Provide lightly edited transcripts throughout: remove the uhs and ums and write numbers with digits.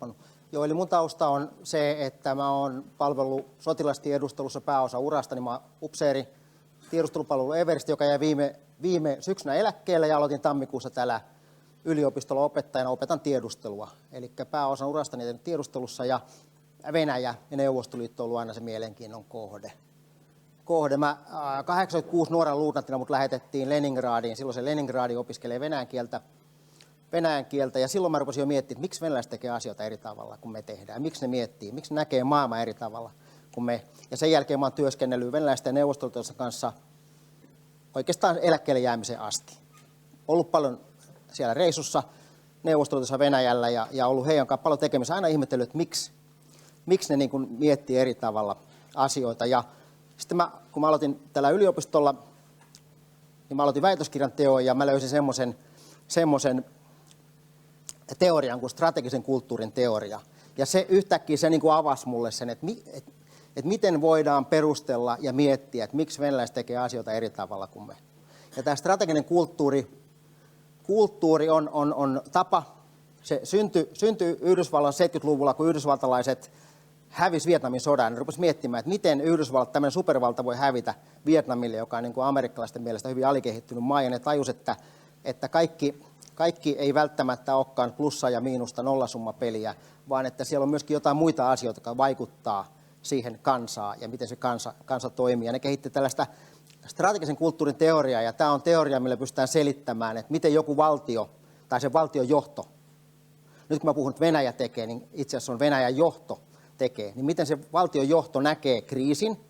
kasvanut. Joo, eli mun tausta on se, että mä oon palvellut sotilastiedustelussa pääosa urasta, niin mä oon upseeri tiedustelupalvelu Everst, joka jäi viime syksynä eläkkeelle ja aloitin tammikuussa täällä yliopistolla opettajana, opetan tiedustelua. Eli pääosan urastani tehnyt tiedustelussa ja Venäjä ja Neuvostoliitto on ollut aina se mielenkiinnon kohde. Mä 86 nuoren luutnantina mut lähetettiin Leningradiin, silloin se Leningradi opiskelee venäjän kieltä ja silloin mä rupesin jo miettimään, että miksi venäläiset tekee asioita eri tavalla kuin me tehdään, miksi ne miettii, miksi ne näkee maailmaa eri tavalla kuin me. Ja sen jälkeen mä oon työskennellyt venäläisten ja neuvostoliiton kanssa oikeastaan eläkkeelle jäämiseen asti. Ollut paljon siellä reissussa Neuvostoliitossa Venäjällä ja ollut heidän kanssa paljon tekemistä. Aina ihmetellyt, että miksi ne niin kuin miettii eri tavalla asioita. Ja sitten kun mä aloitin tällä yliopistolla, niin mä aloitin väitöskirjan teon ja mä löysin semmoisen teorian kuin strategisen kulttuurin teoria. Ja se yhtäkkiä se niin kuin avasi mulle sen, että miten voidaan perustella ja miettiä, että miksi venäläiset tekee asioita eri tavalla kuin me. Ja tämä strateginen kulttuuri on tapa, se syntyi Yhdysvallan 70-luvulla, kun yhdysvaltalaiset hävisi Vietnamin sodan. Ne rupesivat miettimään, että miten Yhdysvallat, tämmöinen supervalta, voi hävitä Vietnamille, joka on niin kuin amerikkalaisten mielestä hyvin alikehittynyt maa. Ja ne tajusivat, että kaikki ei välttämättä olekaan plussa ja miinusta nollasummapeliä, vaan että siellä on myöskin jotain muita asioita, jotka vaikuttaa siihen kansaan ja miten se kansa toimii. Ja ne kehitti tällaista strategisen kulttuurin teoriaa, ja tämä on teoria, millä pystytään selittämään, että miten joku valtio tai sen valtion johto, nyt kun mä puhun, että Venäjä tekee, niin itse asiassa on Venäjän johto tekee, niin miten se valtion johto näkee kriisin,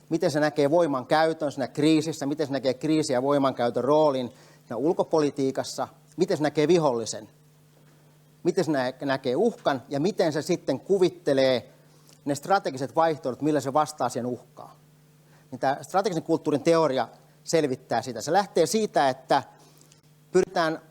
miten se näkee voiman käytön siinä kriisissä, miten se näkee kriisin ja voimankäytön roolin ulkopolitiikassa, miten se näkee vihollisen, miten se näkee uhkan ja miten se sitten kuvittelee ne strategiset vaihtoehdot, millä se vastaa siihen uhkaan. Niin tämä strategisen kulttuurin teoria selvittää sitä. Se lähtee siitä, että pyritään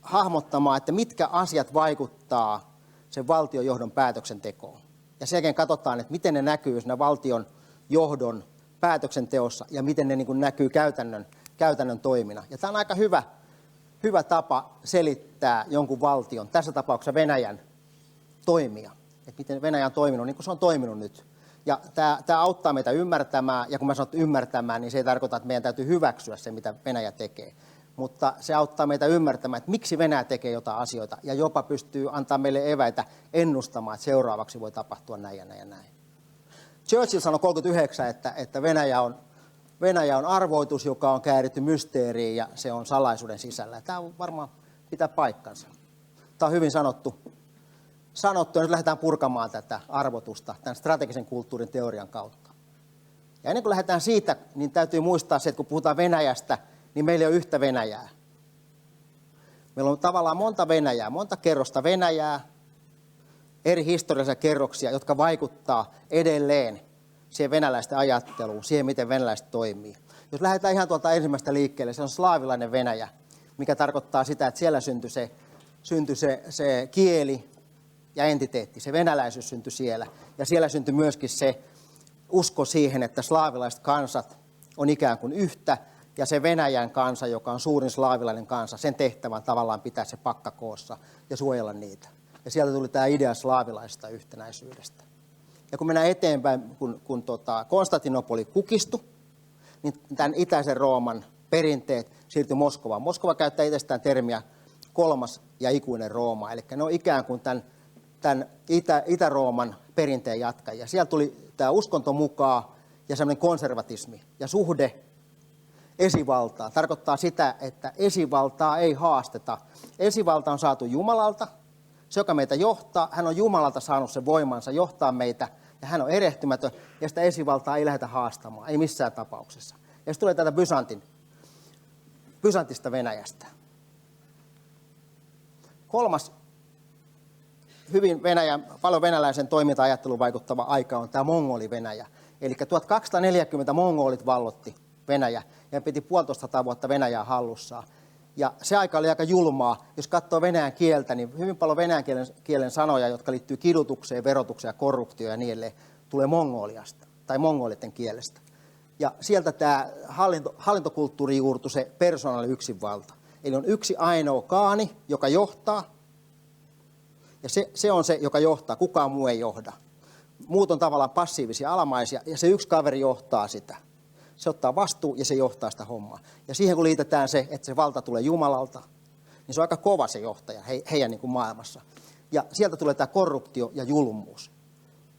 hahmottamaan, että mitkä asiat vaikuttaa sen valtion johdon päätöksentekoon. Ja sen jälkeen katsotaan, että miten ne näkyy siinä valtion johdon päätöksenteossa ja miten ne niin kuin näkyy käytännön toimina. Ja tämä on aika hyvä tapa selittää jonkun valtion, tässä tapauksessa Venäjän, toimia. Että miten Venäjä on toiminut niin kuin se on toiminut nyt. Ja tämä auttaa meitä ymmärtämään, ja kun mä sanon ymmärtämään, niin se ei tarkoita, että meidän täytyy hyväksyä se, mitä Venäjä tekee. Mutta se auttaa meitä ymmärtämään, että miksi Venäjä tekee jotain asioita, ja jopa pystyy antaa meille eväitä ennustamaan, että seuraavaksi voi tapahtua näin ja näin ja näin. Churchill sanoi 1939, että Venäjä on arvoitus, joka on kääritty mysteeriin, ja se on salaisuuden sisällä. Tämä on varmaan pitää paikkansa. Tämä on hyvin sanottu, ja nyt lähdetään purkamaan tätä arvotusta tämän strategisen kulttuurin teorian kautta. Ja ennen kuin lähdetään siitä, niin täytyy muistaa se, että kun puhutaan Venäjästä, niin meillä ei ole yhtä Venäjää. Meillä on tavallaan monta Venäjää, monta kerrosta Venäjää, eri historiallisia kerroksia, jotka vaikuttaa edelleen siihen venäläisten ajatteluun, siihen miten venäläiset toimii. Jos lähdetään ihan tuolta ensimmäistä liikkeelle, se on slaavilainen Venäjä, mikä tarkoittaa sitä, että siellä syntyi se kieli ja entiteetti, se venäläisyys syntyi siellä. Ja siellä syntyi myöskin se usko siihen, että slaavilaiset kansat on ikään kuin yhtä, ja se Venäjän kansa, joka on suurin slaavilainen kansa, sen tehtävän tavallaan pitää se pakka koossa ja suojella niitä. Ja sieltä tuli tämä idea slaavilaisesta yhtenäisyydestä. Ja kun mennään eteenpäin, kun Konstantinopoli kukistui, niin tämän itäisen Rooman perinteet siirtyi Moskovaan. Moskova käyttää itsestään termiä kolmas ja ikuinen Rooma, eli ne on ikään kuin tämän Itä-Rooman perinteen jatkajia. Siellä tuli tämä uskonto mukaan ja semmoinen konservatismi ja suhde esivaltaa. Tarkoittaa sitä, että esivaltaa ei haasteta. Esivalta on saatu Jumalalta, se joka meitä johtaa, hän on Jumalalta saanut sen voimansa johtaa meitä, ja hän on erehtymätön, ja sitä esivaltaa ei lähdetä haastamaan, ei missään tapauksessa. Ja sitten tulee tätä Bysantista Venäjästä. Kolmas hyvin paljon venäläisen toiminta-ajatteluun vaikuttava aika on tämä Mongoli-Venäjä. Eli 1240 mongolit vallotti Venäjä ja piti 150 vuotta Venäjää hallussaan. Ja se aika oli aika julmaa. Jos katsoo venäjän kieltä, niin hyvin paljon venäjän kielen sanoja, jotka liittyy kidutukseen, verotukseen ja korruptioon ja niin edelleen, tulee Mongoliasta tai mongolitten kielestä. Ja sieltä tämä hallintokulttuuri juurtui se persoonallinen yksinvalta. Eli on yksi ainoa kaani, joka johtaa. Ja se on se, joka johtaa. Kukaan muu ei johda. Muut on tavallaan passiivisia, alamaisia, ja se yksi kaveri johtaa sitä. Se ottaa vastuu ja se johtaa sitä hommaa. Ja siihen kun liitetään se, että se valta tulee Jumalalta, niin se on aika kova se johtaja heidän niin kuin maailmassa. Ja sieltä tulee tämä korruptio ja julmuus.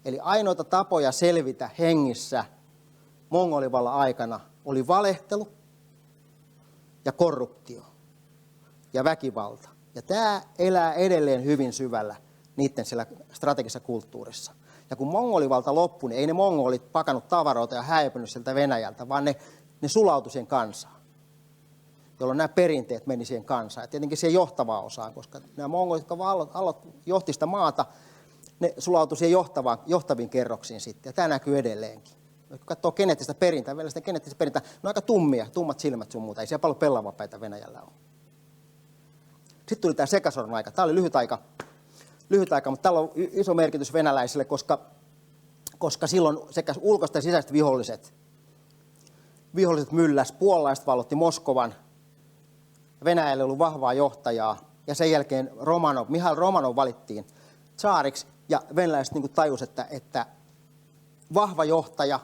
Eli ainoita tapoja selvitä hengissä mongolivallan aikana oli valehtelu ja korruptio ja väkivalta. Ja tämä elää edelleen hyvin syvällä niiden siellä strategisessa kulttuurissa. Ja kun mongolivalta loppui, niin ei ne mongolit pakannut tavaroita ja häipynyt sieltä Venäjältä, vaan ne sulautui siihen kansaan, jolloin nämä perinteet meni siihen kansaan. Ja tietenkin siihen johtavaan osaan, koska nämä mongolit, jotka johti sitä maata, ne sulautui siihen johtaviin kerroksiin sitten. Ja tämä näkyy edelleenkin. Kun katsoo geneettistä perintää, vielä sitä geneettistä perintää, ne on aika tummia, tummat silmät sun muuta. Ei siellä paljon pellavapäitä Venäjällä ole. Sitten tuli tämä sekasorron aika. Tämä oli lyhyt aika, mutta tällä on iso merkitys venäläisille, koska silloin sekä ulkoiset ja sisäiset viholliset mylläs, puolalaiset vallotti Moskovan, Venäjällä ei ollut vahvaa johtajaa, ja sen jälkeen Mihail Romanov valittiin tsaariksi, ja venäläiset niin tajusivat, että vahva johtaja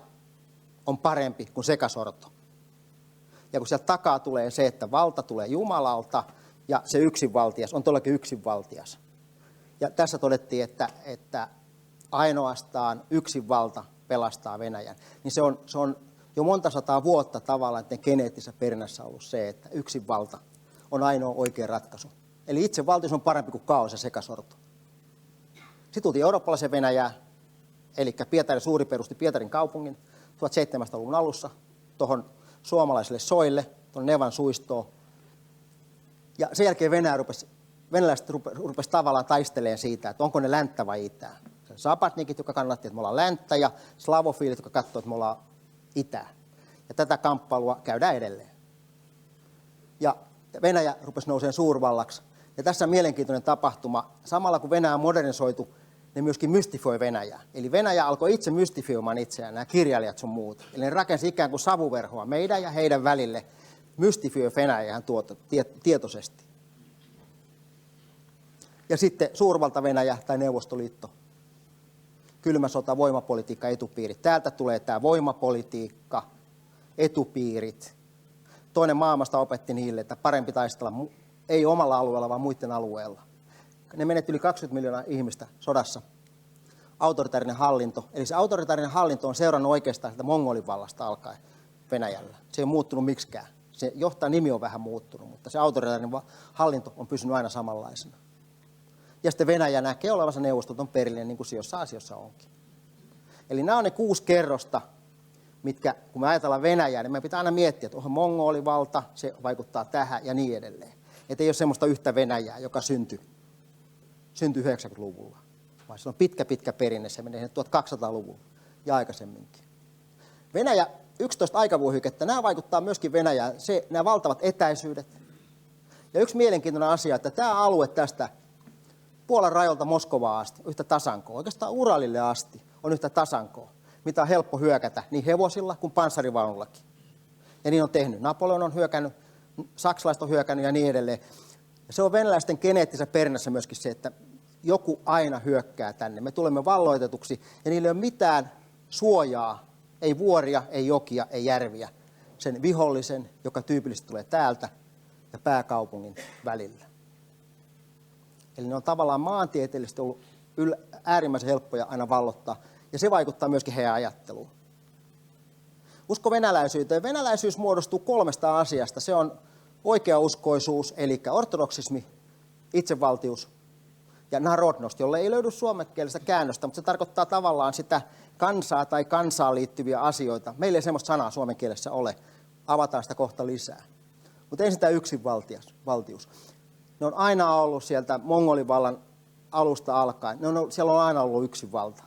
on parempi kuin sekasorto. Ja kun sieltä takaa tulee se, että valta tulee Jumalalta, ja se yksinvaltias on todellakin yksinvaltias. Ja tässä todettiin, että ainoastaan yksinvalta pelastaa Venäjän. Niin se on jo monta sataa vuotta tavallaan, että geneettisessä perinnässä on ollut se, että yksinvalta on ainoa oikea ratkaisu. Eli itsevaltius on parempi kuin kaos ja sekasorto. Sitten tultiin eurooppalaisen Venäjään, eli Pietarin suuri perusti Pietarin kaupungin 1700-luvun alussa tuohon suomalaisille soille, tuonne Nevan suistoon. Ja sen jälkeen venäläiset rupesi tavallaan taistelemaan siitä, että onko ne länttä vai itää. Sapatnikit, jotka kannatti, että me ollaan länttä, ja slavofiilit, jotka katsovat, että me ollaan itää. Ja tätä kamppailua käydään edelleen. Ja Venäjä rupesi nousemaan suurvallaksi. Ja tässä on mielenkiintoinen tapahtuma. Samalla kun Venäjä modernisoitu, ne myöskin mystifioi Venäjää. Eli Venäjä alkoi itse mystifioimaan itseään, nämä kirjailijat sun muut. Eli ne rakensi ikään kuin savuverhoa meidän ja heidän välille. Mystifioi Venäjää tietoisesti. Ja sitten suurvalta Venäjä tai Neuvostoliitto. Kylmä sota, voimapolitiikka, etupiirit. Täältä tulee tämä voimapolitiikka, etupiirit. Toinen maailmasta opetti niille, että parempi taistella ei omalla alueella, vaan muiden alueella. Ne menetti yli 20 miljoonaa ihmistä sodassa. Autoritaarinen hallinto. Eli se autoritaarinen hallinto on seurannut oikeastaan sitä mongolivallasta alkaen Venäjällä. Se ei ole muuttunut miksikään. Se nimi on vähän muuttunut, mutta se autoritaarinen hallinto on pysynyt aina samanlaisena. Ja sitten Venäjä näkee olevansa neuvostoton perillinen, niin kuin se jossain asiassa onkin. Eli nämä on ne 6 kerrosta, mitkä, kun me ajatellaan Venäjää, niin meidän pitää aina miettiä, että onhan mongolivalta, se vaikuttaa tähän ja niin edelleen. Että ei ole semmoista yhtä Venäjää, joka syntyi 90-luvulla, vaan se on pitkä perinne, se menee 1200-luvulla ja aikaisemminkin. Venäjä, 11 aikavuohykettä, nämä vaikuttaa myöskin Venäjään, nämä valtavat etäisyydet. Ja yksi mielenkiintoinen asia, että tämä alue tästä Puolan rajolta Moskovaan asti on yhtä tasankoa, oikeastaan Uralille asti on yhtä tasankoa, mitä on helppo hyökätä niin hevosilla kuin panssarivaunullakin. Ja niin on tehnyt. Napoleon on hyökännyt, saksalaiset on hyökännyt ja niin edelleen. Ja se on venäläisten geneettisessä perinnässä myöskin se, että joku aina hyökkää tänne. Me tulemme valloitetuksi ja niillä ei ole mitään suojaa, ei vuoria, ei jokia, ei järviä. Sen vihollisen, joka tyypillisesti tulee täältä ja pääkaupungin välillä. Eli ne on tavallaan maantieteellisesti ollut äärimmäisen helppoja aina vallottaa. Ja se vaikuttaa myöskin heidän ajatteluun. Usko venäläisyyteen. Venäläisyys muodostuu 3 asiasta. Se on oikeauskoisuus, eli ortodoksismi, itsevaltius ja narodnost, jolle ei löydy suomenkielistä käännöstä, mutta se tarkoittaa tavallaan sitä kansaa tai kansaan liittyviä asioita. Meillä ei semmoista sanaa suomen kielessä ole. Avataan sitä kohta lisää. Mutta ensin tämä yksinvaltius. Ne on aina ollut sieltä mongolivallan alusta alkaen. Siellä on aina ollut yksinvalta.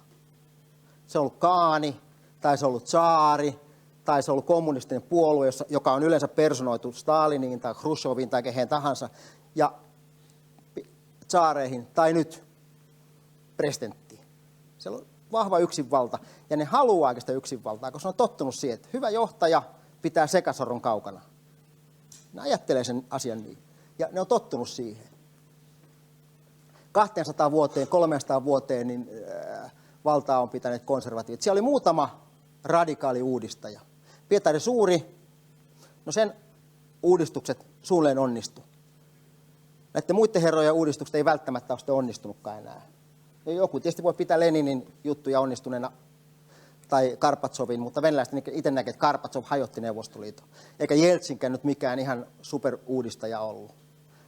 Se on ollut kaani, tai se on ollut tsaari, tai se on ollut kommunistinen puolue, joka on yleensä personoitu Staliniin tai Khrushcheviin tai kehen tahansa, ja tsaareihin, tai nyt presidenttiin. Siellä on vahva yksinvalta, ja ne haluaa sitä yksinvaltaa, koska ne on tottunut siihen, että hyvä johtaja pitää sekasorron kaukana. Ne ajattelee sen asian niin, ja ne on tottunut siihen. 200 vuoteen, 300 vuoteen niin valtaa on pitänyt konservatiivit. Siellä oli muutama radikaali uudistaja. Pietari Suuri, no sen uudistukset suunnilleen onnistu. Näiden muiden herrojen uudistukset ei välttämättä ole sitten onnistunutkaan enää. Joku tietysti voi pitää Leninin juttuja onnistuneena tai Karpatsovin, mutta venäläiset itse näkee, että Karpatsov hajotti Neuvostoliiton. Eikä Jeltsinkään nyt mikään ihan superuudistaja ollut.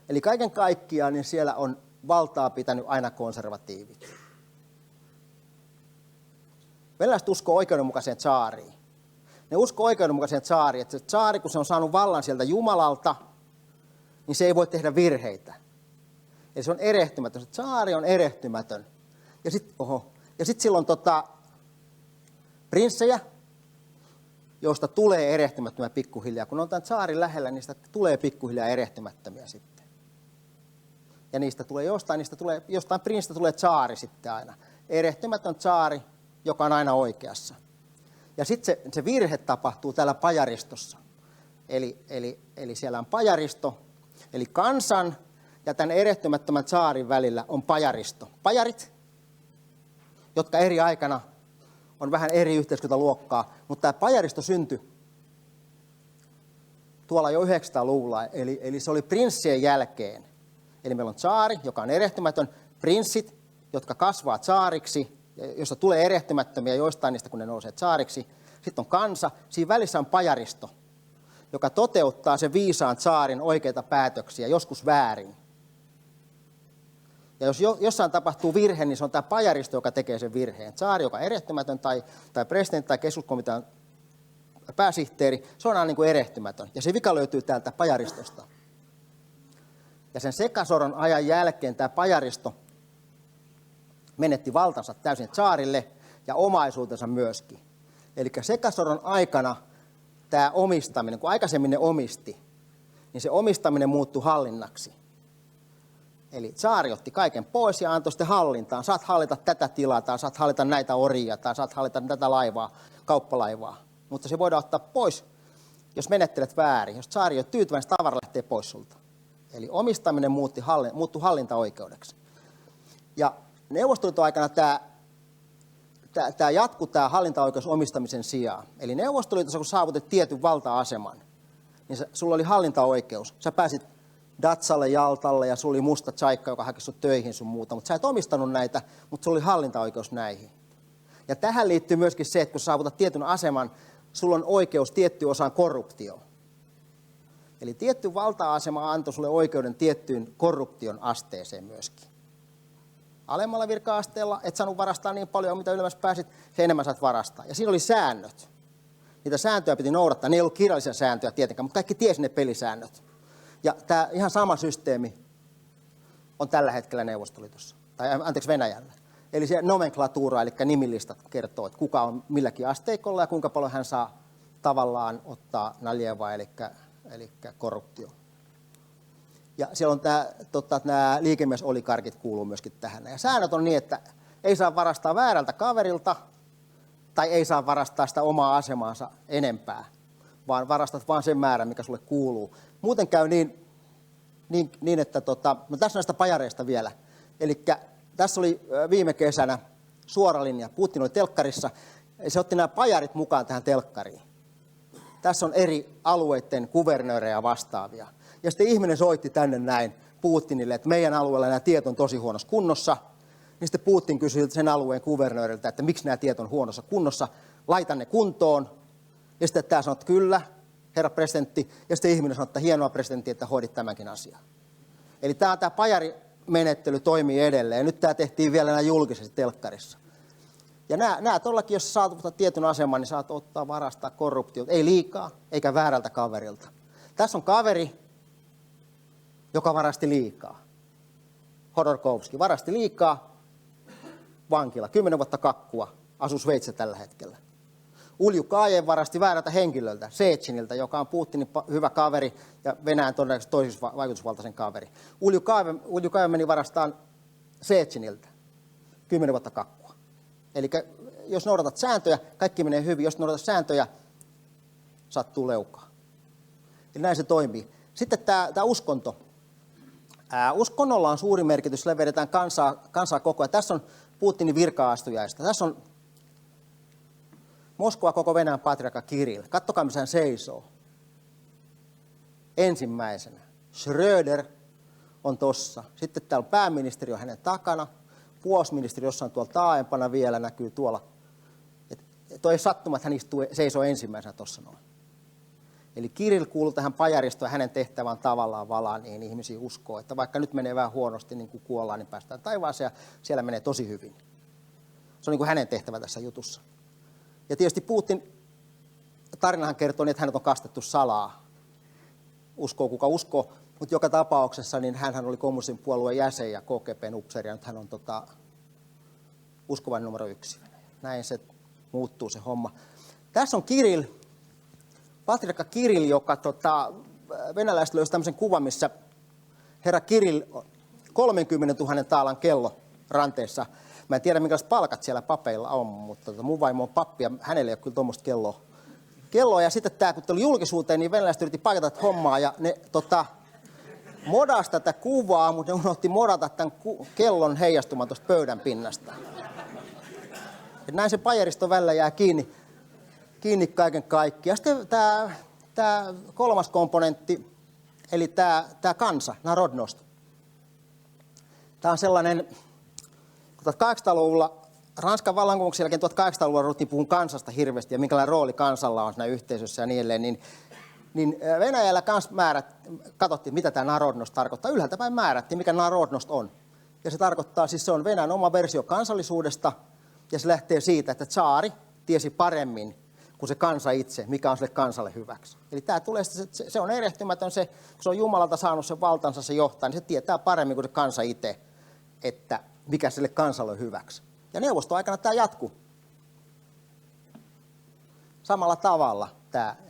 Eli kaiken kaikkiaan niin siellä on valtaa pitänyt aina konservatiivit. Venäläiset uskoo oikeudenmukaiseen tsaariin. Ne uskoo oikeudenmukaiseen tsaariin, että se tsaari, kun se on saanut vallan sieltä Jumalalta, niin se ei voi tehdä virheitä. Eli se on erehtymätön. Se tsaari on erehtymätön. Ja sitten silloin prinssejä, joista tulee erehtymättömiä pikkuhiljaa. Kun on tämän tsaarin lähellä, niin niistä tulee pikkuhiljaa erehtymättömiä sitten. Ja jostain prinssistä tulee tsaari sitten aina. Erehtymätön tsaari, joka on aina oikeassa. Ja sitten se virhe tapahtuu täällä pajaristossa. Eli siellä on pajaristo, eli kansan ja tämän erehtymättömän tsaarin välillä on pajaristo. Pajarit, jotka eri aikana on vähän eri yhteiskuntaluokkaa, mutta tämä pajaristo syntyi tuolla jo 900-luvulla, eli se oli prinssien jälkeen. Eli meillä on tsaari, joka on erehtymätön, prinssit, jotka kasvaa tsaariksi, josta tulee erehtymättömiä joistain niistä, kun ne nousee tsaariksi. Sitten on kansa, siinä välissä on pajaristo, joka toteuttaa sen viisaan tsaarin oikeita päätöksiä, joskus väärin. Ja jos jossain tapahtuu virhe, niin se on tämä pajaristo, joka tekee sen virheen. Tsaari, joka on erehtymätön, tai presidentti tai keskuskomitean pääsihteeri, se on aina niin kuin erehtymätön. Ja se vika löytyy täältä pajaristosta. Ja sen sekasoron ajan jälkeen tämä pajaristo menetti valtansa täysin tsaarille ja omaisuutensa myöskin. Eli sekasoron aikana tämä omistaminen, kun aikaisemmin ne omisti, niin se omistaminen muuttui hallinnaksi. Eli tsaari otti kaiken pois ja antoi sitten hallintaan. Saat hallita tätä tilaa, tai saat hallita näitä orjia, tai saat hallita tätä laivaa, kauppalaivaa. Mutta se voidaan ottaa pois, jos menettelet väärin. Jos tsaari ei ole tyytyväinen, se tavara lähtee pois sulta. Eli omistaminen muuttui hallintaoikeudeksi. Ja Neuvostoliiton aikana tämä jatkui tämä hallintaoikeus omistamisen sijaan. Eli Neuvostoliitossa, kun saavutit tietyn valta-aseman, niin sulla oli hallintaoikeus. Sä pääsit Datsalle, Jaltalle ja sulla oli musta tsaikka, joka haki sut töihin sun muuta. Mutta sä et omistanut näitä, mutta sulla oli hallintaoikeus näihin. Ja tähän liittyy myöskin se, että kun saavutat tietyn aseman, sulla on oikeus tiettyyn osaan korruptioon. Eli tietty valta-asema antoi sulle oikeuden tiettyyn korruption asteeseen myöskin. Alemmalla virka-asteella et saanut varastaa niin paljon, mitä ylemmäs pääsit, se enemmän saat varastaa. Ja siinä oli säännöt. Niitä sääntöjä piti noudattaa. Ne ei ollut kirjallisia sääntöjä tietenkään, mutta kaikki tiesi ne pelisäännöt. Ja tämä ihan sama systeemi on tällä hetkellä Neuvostoliitossa, Venäjällä. Eli se nomenklatuura, eli nimilistat kertoo, että kuka on milläkin asteikolla ja kuinka paljon hän saa tavallaan ottaa naljevaa, eli korruptio. Ja siellä on nämä liikemiesoligarkit kuuluu myöskin tähän. Ja säännöt on niin, että ei saa varastaa väärältä kaverilta tai ei saa varastaa sitä omaa asemaansa enempää, vaan varastat vaan sen määrän, mikä sulle kuuluu. Muuten käy niin että no tässä on näistä pajareista vielä. Eli tässä oli viime kesänä suora linja. Putin oli telkkarissa ja se otti nämä pajarit mukaan tähän telkkariin. Tässä on eri alueiden kuvernöörejä vastaavia. Ja sitten ihminen soitti tänne näin Putinille, että meidän alueella nämä tiet on tosi huonossa kunnossa. Niin sitten Putin kysyi sen alueen kuvernööriltä, että miksi nämä tiet on huonossa kunnossa, laita ne kuntoon. Ja sitten tämä sanoi, että kyllä, herra presidentti. Ja sitten ihminen sanoi, että hienoa presidentti, että hoidit tämänkin asian. Eli tämä pajarimenettely toimii edelleen. Nyt tämä tehtiin vielä näin julkisesti telkkarissa. Ja nämä todellakin, jos saat tietyn aseman, niin saat ottaa varastaa korruptiota. Ei liikaa, eikä väärältä kaverilta. Tässä on kaveri, joka varasti liikaa. Hodorkovski varasti liikaa, vankila, 10 vuotta kakkua, asuu Sveitsissä tällä hetkellä. Uljukaajev varasti väärältä henkilöltä, Sechiniltä, joka on Putinin hyvä kaveri ja Venäjän todennäköisesti toisiksi vaikutusvaltaisen kaveri. Uljukaajev meni varastamaan Sechiniltä 10 vuotta kakkua. Eli jos noudatat sääntöjä, kaikki menee hyvin. Jos noudatat sääntöjä, sattuu leukaa. Eli näin se toimii. Sitten tämä uskonto. Uskonnolla on suuri merkitys, sillä vedetään kansaa koko ajan. Tässä on Putinin virka-astujaista. Tässä on Moskova koko Venäjän patriarkka Kirill. Kattokaa, missä hän seisoo. Ensimmäisenä. Schröder on tossa. Sitten täällä on pääministeri on hänen takana. Puolustusministeri jossain tuolla taaempana vielä näkyy tuolla. Tuo ei sattuma, että hän seisoo ensimmäisenä tuossa noin. Eli Kirill kuuluu tähän pajaristoon ja hänen tehtävään tavallaan valaa, niin ihmisiä uskoo, että vaikka nyt menee vähän huonosti, niin kuin kuollaan, niin päästään taivaaseen ja siellä menee tosi hyvin. Se on niin kuin hänen tehtävä tässä jutussa. Ja tietysti Putin, tarinahan kertoo niin, että hänet on kastettu salaa. Uskoo kuka uskoo, mutta joka tapauksessa niin hänhän oli kommunistisen puolueen jäsen ja KGB:n upseeri, ja nyt hän on uskovainen numero 1. Näin se muuttuu se homma. Tässä on Kirill, patriarkka Kirill, joka venäläiset löysi tämmöisen kuvan, missä herra Kirill 30 000 taalan kello ranteessa. Mä en tiedä, minkälaiset palkat siellä papeilla on, mutta mun vaimo on pappi ja hänellä ei ole kyllä tuommoista kelloa. Ja sitten kun tuli julkisuuteen, niin venäläiset yritti paikata tätä hommaa ja ne modasi tätä kuvaa, mutta ne unohti modata tämän kellon heijastumaan tuosta pöydän pinnasta. Et näin se pajaristo välillä jää kiinni kaiken kaikkiaan. Sitten tämä kolmas komponentti, eli tämä kansa, narodnost. Tämä on sellainen, kun 1800-luvulla, Ranskan vallankumouksen jälkeen 1800-luvulla ruvettiin puhumaan kansasta hirveästi ja minkälainen rooli kansalla on siinä yhteisössä ja niin edelleen, niin Venäjällä kans katsottiin, mitä tämä narodnost tarkoittaa. Ylhäältä päin määrättiin, mikä narodnost on. Ja se tarkoittaa, siis se on Venäjän oma versio kansallisuudesta, ja se lähtee siitä, että tsaari tiesi paremmin kuin se kansa itse, mikä on sille kansalle hyväksi. Eli tämä tulee, se on erehtymätön, kun se on Jumalalta saanut sen valtansa, se johtaa, niin se tietää paremmin kuin se kansa itse, että mikä sille kansalle on hyväksi. Ja neuvostoaikana tämä jatkuu samalla tavalla.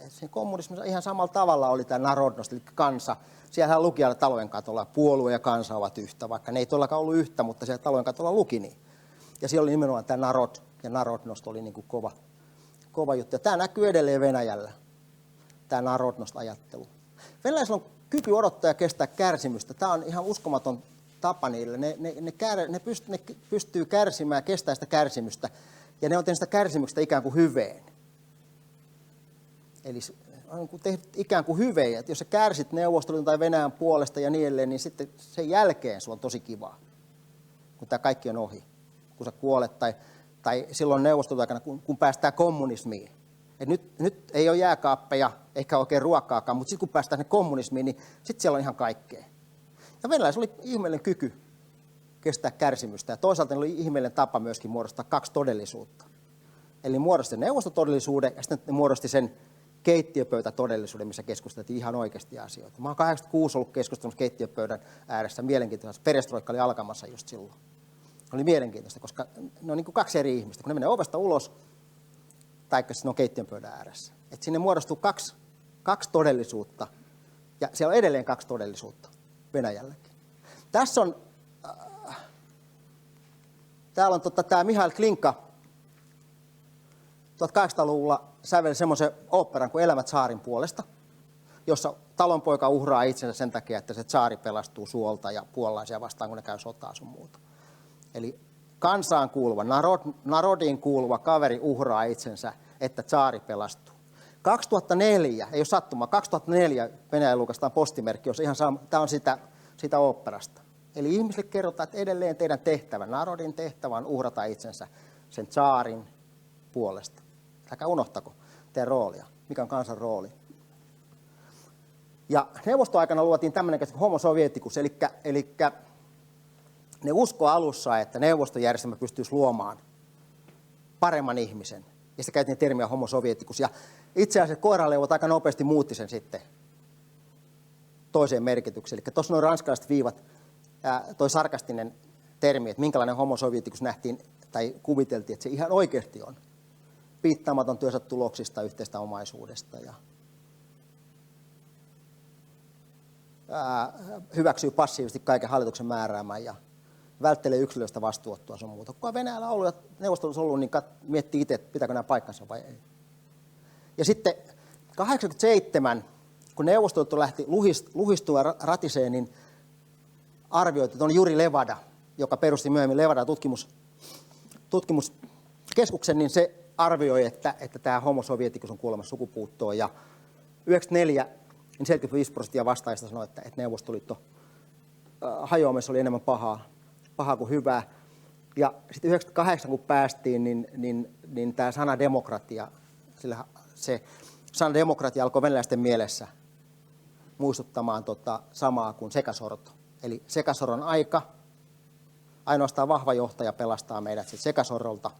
Sen kommunismissa ihan samalla tavalla oli tämä narodnost, eli kansa. Siellähän luki aina talojen katolla, puolue ja kansa ovat yhtä, vaikka ne ei todellakaan ollut yhtä, mutta siellä talojen katolla luki niin. Ja siellä oli nimenomaan tämä narod, ja narodnost oli niin kuin kova juttu. Ja tämä näkyy edelleen Venäjällä, tämä narodnost-ajattelu. Venäläisillä on kyky odottaa ja kestää kärsimystä. Tämä on ihan uskomaton tapa niille. Ne pystyy kärsimään ja kestää sitä kärsimystä, ja ne on tehnyt sitä kärsimyksestä ikään kuin hyveen. Eli on tehty ikään kuin hyveen, että jos sä kärsit Neuvostoliiton tai Venäjän puolesta ja niin edelleen, niin sitten sen jälkeen sulla on tosi kivaa, kun tämä kaikki on ohi. Kun sä kuolet tai silloin Neuvostoliiton aikana, kun päästään kommunismiin. Et nyt ei ole jääkaappeja, eikä oikein ruokaakaan, mutta sitten kun päästään kommunismiin, niin sitten siellä on ihan kaikkea. Ja venäläisillä oli ihmeellinen kyky kestää kärsimystä, ja toisaalta oli ihmeellinen tapa myöskin muodostaa kaksi todellisuutta. Eli muodosti neuvostotodellisuuden, ja sitten ne muodosti sen keittiöpöytätodellisuuden, missä keskusteltiin ihan oikeasti asioita. Mä oon 86 ollut keskustelussa keittiöpöydän ääressä mielenkiintoista. Perestroikka oli alkamassa just silloin. Oli mielenkiintoista, koska ne on niin kuin kaksi eri ihmistä. Kun ne menee ovesta ulos, tai sitten ne on keittiönpöydän ääressä. Et sinne muodostuu kaksi todellisuutta, ja siellä on edelleen kaksi todellisuutta Venäjälläkin. Tässä on, täällä on tämä Mihail Glinka 1800-luvulla säveli semmoisen oopperan kuin Elämä tsaarin puolesta, jossa talonpoika uhraa itsensä sen takia, että se tsaari pelastuu suolta ja puolalaisia vastaan, kun ne käy sotaa sun muuta. Eli kansaan kuuluva, narodiin kuuluva kaveri uhraa itsensä, että tsaari pelastuu. 2004, ei ole sattuma, 2004 Venäjän julkaistaan postimerkki, jossa ihan tämä on sitä oopperasta. Eli ihmisille kerrotaan, että edelleen teidän tehtävä, narodin tehtävä on uhrata itsensä sen tsaarin puolesta. Älkää unohtako teidän roolia, mikä on kansan rooli. Ja neuvostoaikana luotiin tämmöinen käsite kuin homo sovietikus, eli ne uskoo alussa, että neuvostojärjestelmä pystyisi luomaan paremman ihmisen. Ja sitä käytiin termiä homo sovietikus. Ja itse asiassa koiraleuvot aika nopeasti muutti sen sitten toiseen merkitykseen. Eli tuossa nuo ranskalaiset viivat, toi sarkastinen termi, että minkälainen homo sovietikus nähtiin tai kuviteltiin, että se ihan oikeasti on. Piittaamaton työnsä tuloksista, yhteistä omaisuudesta ja hyväksyy passiivisesti kaiken hallituksen määräämään ja välttelee yksilöistä vastuuttua sun muuta. Kun Venäjällä on ollut ja Neuvostoliitossa ollut, niin miettii itse, että pitääkö nämä paikkansa vai ei. Ja sitten 87, kun Neuvostoliitto lähti luhistua ratiseen, niin arvioitu, että on Juri Levada, joka perusti myöhemmin Levada tutkimuskeskuksen, niin se arvioi, että tämä homo sovieticus on kuolemassa sukupuuttoon. Ja 94 niin 75% vastaajista sanoi, että Neuvostoliitto hajoamassa oli enemmän pahaa kuin hyvää. Ja sitten 98 kun päästiin, niin tämä sana demokratia, se sana demokratia alkoi venäläisten mielessä muistuttamaan samaa kuin sekasorto. Eli sekasorron aika, ainoastaan vahva johtaja pelastaa meidät sekasorrolta.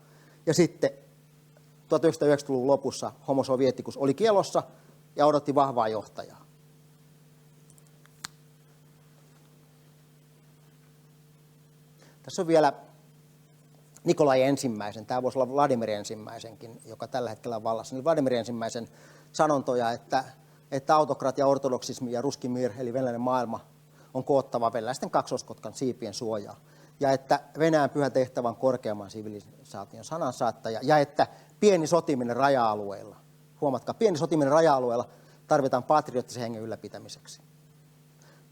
Ja sitten 1990-luvun lopussa homo sovieticus oli kielossa ja odotti vahvaa johtajaa. Tässä on vielä Nikolai ensimmäisen, tämä voisi olla Vladimir ensimmäisenkin, joka tällä hetkellä on vallassa, niin Vladimir ensimmäisen sanontoja, että autokratia, ortodoksismi ja ruski mir, eli venäläinen maailma, on koottava venäläisten kaksoiskotkan siipien suojaa. Ja että Venäjän pyhä tehtävä on korkeamman sivilisaation sanansaattaja, ja että pieni sotiminen raja-alueilla, huomatkaa, pieni sotiminen raja-alueilla tarvitaan patriottisen hengen ylläpitämiseksi.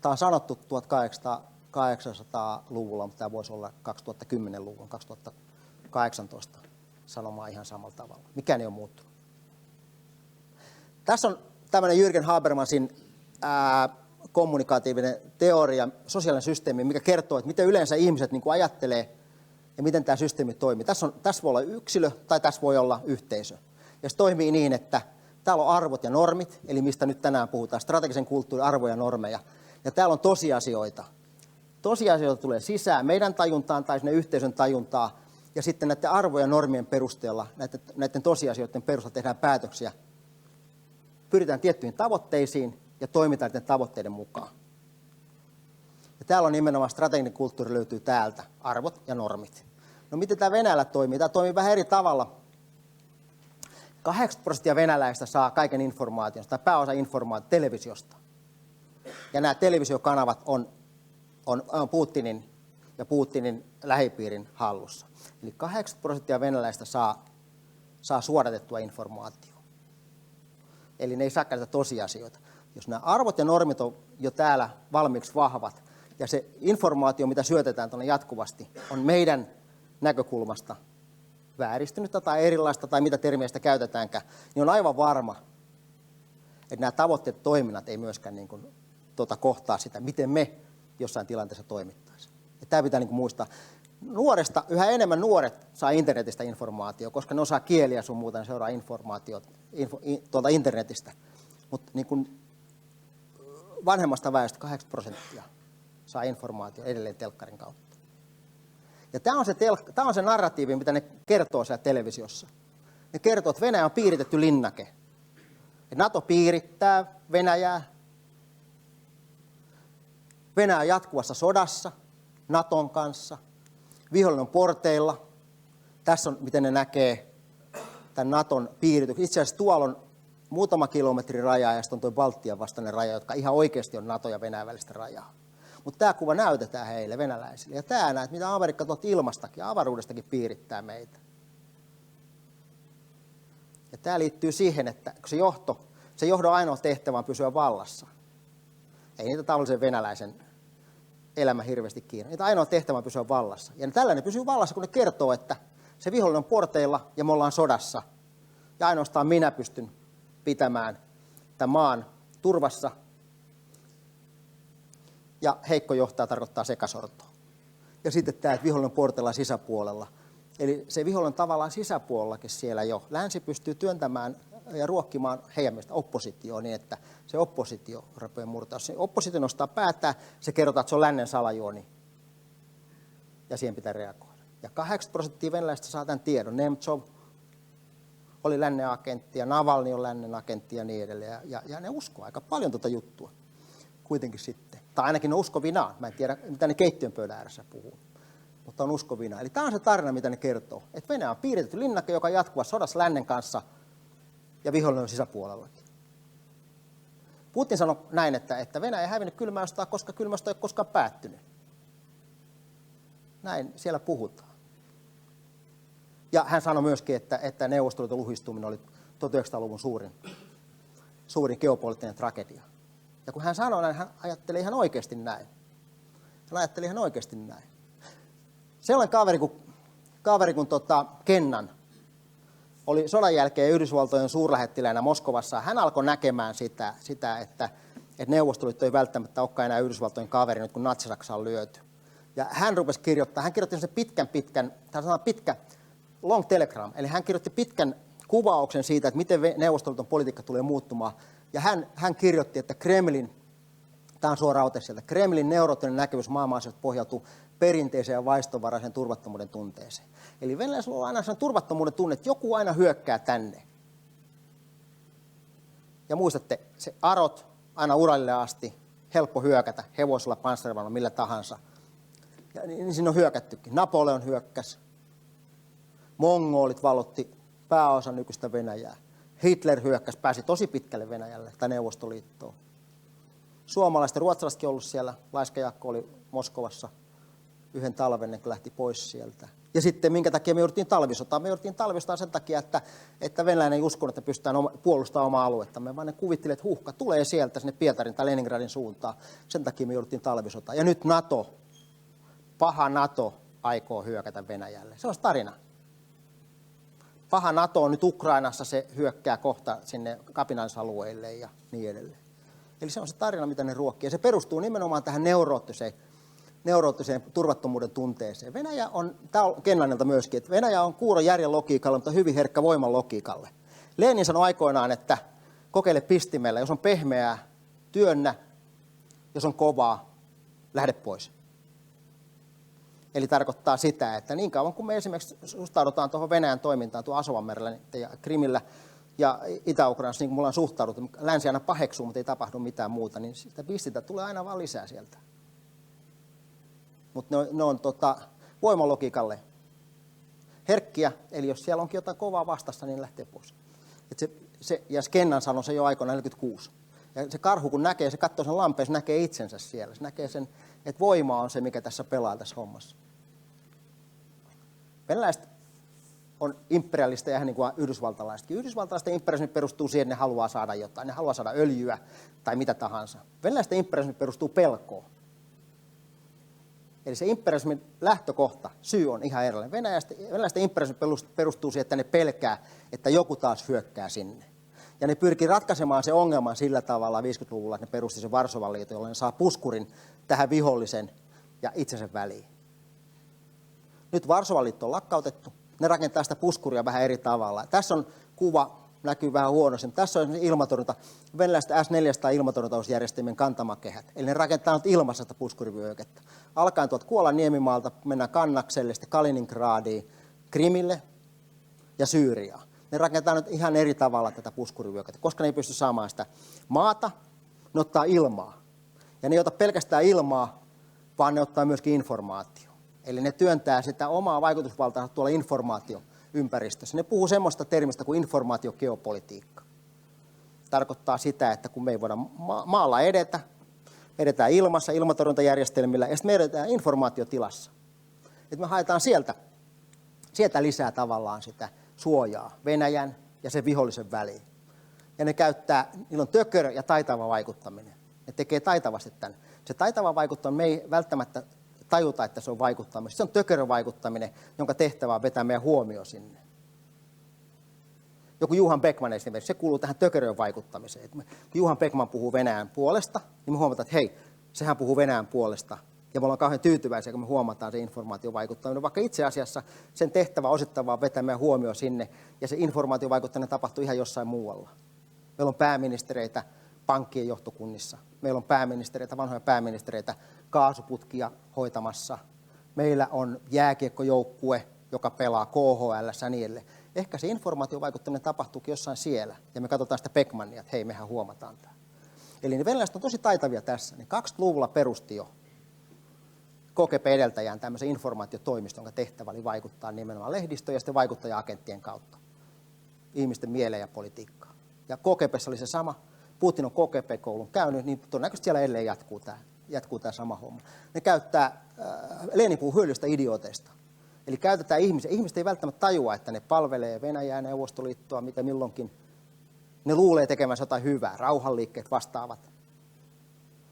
Tämä on sanottu 1800-luvulla, mutta tämä voisi olla 2010-luvun, 2018 sanomaan ihan samalla tavalla. Mikään ei ole muuttunut. Tässä on tämmöinen Jürgen Habermasin kommunikatiivinen teoria, sosiaalinen systeemi, mikä kertoo, että miten yleensä ihmiset niin kuin ajattelee ja miten tämä systeemi toimii. Tässä voi olla yksilö tai tässä voi olla yhteisö. Ja se toimii niin, että täällä on arvot ja normit, eli mistä nyt tänään puhutaan, strategisen kulttuurin arvoja ja normeja. Ja täällä on tosiasioita. Tosiasioita tulee sisään meidän tajuntaan tai sinne yhteisön tajuntaa, ja sitten näiden arvojen ja normien perusteella, näiden tosiasioiden perusteella tehdään päätöksiä. Pyritään tiettyihin tavoitteisiin ja toimitaan näiden tavoitteiden mukaan. Ja täällä on nimenomaan strateginen kulttuuri löytyy täältä, arvot ja normit. No miten tämä Venäjällä toimii? Tämä toimii vähän eri tavalla. 80% venäläistä saa kaiken informaation, tai pääosa informaatiota televisiosta. Ja nämä televisiokanavat on Putinin ja Putinin lähipiirin hallussa. Eli 80% venäläistä saa suodatettua informaatiota. Eli ne ei saa käyttää tosiasioita. Jos nämä arvot ja normit on jo täällä valmiiksi vahvat, ja se informaatio, mitä syötetään tuonne jatkuvasti, on meidän näkökulmasta vääristynyttä tai erilaista, tai mitä termiä sitä käytetäänkään, niin on aivan varma, että nämä tavoitteet toiminnat ei myöskään niin kuin, kohtaa sitä, miten me jossain tilanteessa toimittaisiin. Ja tämä pitää niin kuin muistaa. Nuoresta, yhä enemmän nuoret saa internetistä informaatiota, koska ne osaa kieliä sun muuta, ne seuraa informaatiota tuolta internetistä. Mutta niin kuin vanhemmasta väestöstä 8% saa informaatiota edelleen telkkarin kautta. Ja tämä on se narratiivi, mitä ne kertoo siellä televisiossa. Ne kertoo, että Venäjä on piiritetty linnake. Että NATO piirittää Venäjää. Venäjä on jatkuvassa sodassa Naton kanssa. Vihollinen on porteilla. Tässä on, miten ne näkee tämän Naton piirityksen. Itse asiassa tuolla on muutama kilometrin raja ja sitten on tuo Baltian vastainen raja, jotka ihan oikeasti on NATO ja Venäjän välistä rajaa. Mutta tämä kuva näytetään heille venäläisille. Ja tämä näet, mitä Amerikka tuolta ilmastakin ja avaruudestakin piirittää meitä. Ja tämä liittyy siihen, että se johdon ainoa tehtävä on pysyä vallassa. Ei niitä tavallisen venäläisen elämä hirveästi kiinni. Niitä ainoa tehtävä on pysyä vallassa. Ja tällainen pysyy vallassa, kun ne kertoo, että se vihollinen on porteilla ja me ollaan sodassa. Ja ainoastaan minä pystyn pitämään tämän maan turvassa. Ja heikko johtaja tarkoittaa sekasortoa. Ja sitten tämä, että vihollinen on porteilla sisäpuolella. Eli se vihollinen tavallaan sisäpuolellakin siellä jo. Länsi pystyy työntämään ja ruokkimaan heidän mielestä oppositioon niin, että se oppositio rupeaa murtaa. Jos se oppositio nostaa päätään, se kerrotaan, että se on lännen salajuoni. Ja siihen pitää reagoida. Ja 80% venäläistä saa tämän tiedon. Nemtsov oli lännen agentti ja Navalny on lännen agentti ja niin edelleen. Ja ne uskoo aika paljon tuota juttua kuitenkin sitten. Tai ainakin ne uskovinaan. Mä en tiedä, mitä ne keittiön pöydän ääressä puhuu. Mutta on uskovinaan. Eli tämä on se tarina, mitä ne kertoo. Että Venäjä on piiritetty linnake, joka on jatkuvassa sodassa lännen kanssa ja vihollinen on sisäpuolellakin. Putin sanoi näin, että Venäjä ei hävinnyt kylmää sotaa, koska kylmä sota ei ole koskaan päättynyt. Näin siellä puhutaan. Ja hän sanoi myöskin, että Neuvostoliiton luhistuminen oli 1900-luvun suurin geopoliittinen tragedia. Ja kun hän sanoi näin, hän ajattelee ihan oikeasti näin. Hän Hän ajatteli ihan oikeasti näin. Sellainen kaveri kuin Kennan oli sodan jälkeen Yhdysvaltojen suurlähettiläänä Moskovassa. Hän alkoi näkemään sitä että Neuvostoliitto ei välttämättä olekaan enää Yhdysvaltojen kaveri nyt kun Natsi-Saksa on lyöty. Ja hän rupesi kirjoittaa, hän kirjoitti sen pitkä long telegram, eli hän kirjoitti pitkän kuvauksen siitä, että miten Neuvostoliiton politiikka tulee muuttumaan. Ja hän kirjoitti, että tämä on suora ote sieltä, Kremlin neuroottinen näkemys maailman-asioista pohjautuu perinteiseen ja vaistonvaraiseen turvattomuuden tunteeseen. Eli venäläisillä on aina sellainen turvattomuuden tunne, että joku aina hyökkää tänne. Ja muistatte, se arot aina Uralille asti, helppo hyökätä, hevosilla, panssarivaunulla, millä tahansa. Ja niin siinä on hyökättykin. Napoleon hyökkäsi, mongolit vallotti pääosan nykyistä Venäjää. Hitler hyökkäsi, pääsi tosi pitkälle Venäjälle tai Neuvostoliittoon. Suomalaiset ja ruotsalaisetkin ollut siellä. Laiska Jaakko oli Moskovassa yhden talven, ennen kuin lähti pois sieltä. Ja sitten minkä takia me jouduttiin talvisotaan? Me jouduttiin talvisotaan sen takia, että venäläinen ei uskonut, että pystytään puolustamaan omaa aluettamme, vaan ne kuvittelivat, että uhka tulee sieltä sinne Pietarin tai Leningradin suuntaan. Sen takia me jouduttiin talvisotaan. Ja nyt paha NATO aikoo hyökätä Venäjälle. Se on tarina. Paha NATO on nyt Ukrainassa, se hyökkää kohta sinne kapinallisalueille ja niin edelleen. Eli se on se tarina, mitä ne ruokkii. Ja se perustuu nimenomaan tähän neuroottiseen turvattomuuden tunteeseen. Venäjä on, tämä on Kennanilta myöskin, että Venäjä on kuuro järjen logiikalle, mutta hyvin herkkä voiman logiikalle. Lenin sanoi aikoinaan, että kokeile pistimellä, jos on pehmeää, työnnä, jos on kovaa, lähde pois. Eli tarkoittaa sitä, että niin kauan kuin me esimerkiksi suhtaudutaan tuohon Venäjän toimintaan tuon Asovanmerellä ja Krimillä ja Itä-Ukrainassa, niin kuin me ollaan suhtauduttu, länsi aina paheksuu, mutta ei tapahdu mitään muuta, niin sitä pistintä tulee aina vaan lisää sieltä. Mutta ne on voimalogiikalle herkkiä, eli jos siellä onkin jotain kovaa vastassa, niin lähtee pois. Ja Kennan sanoi se jo aikoina 46. Ja se karhu kun näkee, se katsoo sen lampeen, se näkee itsensä siellä. Se näkee sen, että voima on se, mikä tässä pelaa tässä hommassa. Venäläiset on imperialisteja ihan niin kuin yhdysvaltalaisetkin. Yhdysvaltalaisten imperialismi perustuu siihen, että ne haluaa saada jotain. Ne haluaa saada öljyä tai mitä tahansa. Venäläisten imperialismi perustuu pelkoon. Eli se imperialismin lähtökohta, syy on ihan erilainen. Venäläisten imperialismi perustuu siihen, että ne pelkää, että joku taas hyökkää sinne. Ja ne pyrkii ratkaisemaan se ongelman sillä tavalla 50-luvulla, että ne perusti sen Varsovan liiton, jolloin ne saa puskurin tähän vihollisen ja itsensä väliin. Nyt Varsovan liitto on lakkautettu. Ne rakentaa sitä puskuria vähän eri tavalla. Tässä on kuva, näkyy vähän huonosti. Tässä on ilmatorjunta, venäläiset S-400 ilmatorjuntausjärjestelmien kantamakehät. Eli ne rakentaa nyt ilmassa sitä puskurivyöhykettä. Alkaen tuolta Kuolan niemimaalta mennään Kannakselle, sitten Kaliningradiin, Krimille ja Syyriaan. Ne rakentaa nyt ihan eri tavalla tätä puskurivyöhykettä, koska ne ei pysty saamaan sitä maata, ne ottaa ilmaa. Ja ne ei ota pelkästään ilmaa, vaan ne ottaa myöskin informaatio. Eli ne työntää sitä omaa vaikutusvaltaa tuolla informaatioympäristössä. Ne puhuu semmoista termistä kuin informaatiogeopolitiikka. Tarkoittaa sitä, että kun me ei voida maalla edetään ilmassa, ilmatorjuntajärjestelmillä, ja sitten me edetään informaatiotilassa. Että me haetaan sieltä lisää tavallaan sitä suojaa Venäjän ja sen vihollisen väliin. Ja niillä on tökörö ja taitava vaikuttaminen. Ne tekee taitavasti tämän. Se taitava vaikuttaminen, me ei välttämättä tajuta, että se on vaikuttamista. Se on tökörön vaikuttaminen, jonka tehtävä on vetää meidän huomio sinne. Joku Johan Beckman esimerkiksi, se kuuluu tähän tökörön vaikuttamiseen. Kun Johan Beckman puhuu Venäjän puolesta, niin me huomataan, että hei, sehän puhuu Venäjän puolesta. Ja me ollaan kauhean tyytyväisiä, kun me huomataan se informaatiovaikuttaminen, vaikka itse asiassa sen tehtävä osittain vaan vetää meidän huomio sinne, ja se informaatiovaikuttaminen tapahtuu ihan jossain muualla. Meillä on pääministereitä pankkien johtokunnissa. Meillä on pääministereitä, vanhoja pääministereitä, kaasuputkia hoitamassa. Meillä on jääkiekkojoukkue, joka pelaa KHL ja niin edelleen. Ehkä se informaatiovaikuttaminen tapahtuukin jossain siellä, ja me katsotaan sitä Beckmania, että hei, mehän huomataan tämä. Eli ne venäläiset on tosi taitavia tässä. Niin 20-luvulla perusti jo KGB edeltäjään tämmöisen informaatiotoimiston, jonka tehtävä oli vaikuttaa nimenomaan lehdistöön ja sitten vaikuttaja-agenttien kautta ihmisten mieleen ja politiikkaan. Ja KGB:ssä oli se sama. Putin on KGB-koulun käynyt, niin todennäköisesti siellä edelleen jatkuu tämä sama homma. Ne käyttää, Lenin puhuu hyödyllistä idiooteista. Eli käytetään ihmisiä. Ihmiset ei välttämättä tajua, että ne palvelee Venäjää, Neuvostoliittoa, mitä milloinkin. Ne luulee tekemänsä jotain hyvää, rauhanliikkeet vastaavat.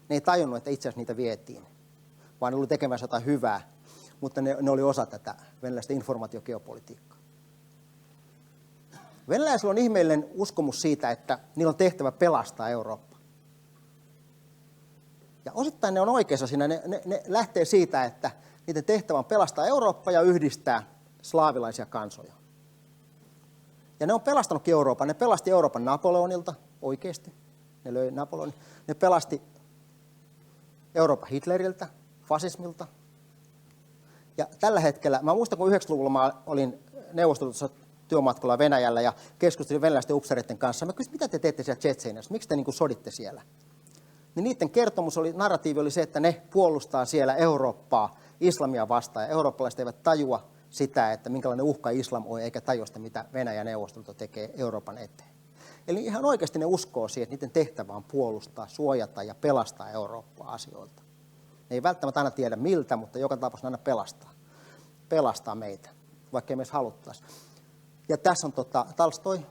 Ne ei tajunnut, että itse asiassa niitä vietiin. vaan ne oli tekemässä jotain hyvää, mutta ne oli osa tätä venäläistä informaatiogeopolitiikkaa. Venäläisillä on ihmeellinen uskomus siitä, että niillä on tehtävä pelastaa Eurooppa. Ja osittain ne on oikeassa siinä. Ne lähtee siitä, että niiden tehtävä on pelastaa Eurooppa ja yhdistää slaavilaisia kansoja. Ja ne on pelastanutkin Euroopan. Ne pelasti Euroopan Napoleonilta oikeasti. Ne löi Napoleonin. Ne pelasti Euroopan Hitleriltä, fasismilta. Ja tällä hetkellä, mä muistan kun 90-luvulla mä olin Neuvostoliitossa työmatkalla Venäjällä ja keskustelin venäläisten upseereiden kanssa. Mä kysyin, mitä te teette siellä Tšetšeniassa, miksi te niin kuin soditte siellä? Niin niiden kertomus narratiivi oli se, että ne puolustaa siellä Eurooppaa islamia vastaan. Ja eurooppalaiset eivät tajua sitä, että minkälainen uhka islam on, eikä tajua sitä, mitä Venäjä ja Neuvostoliitto tekee Euroopan eteen. Eli ihan oikeasti ne uskoo siihen, että niiden tehtävä on puolustaa, suojata ja pelastaa Eurooppaa asioilta. Ne ei välttämättä aina tiedä miltä, mutta joka tapauksessa aina pelastaa meitä, vaikka ei me edes haluttaisi. Ja tässä on Tolstoi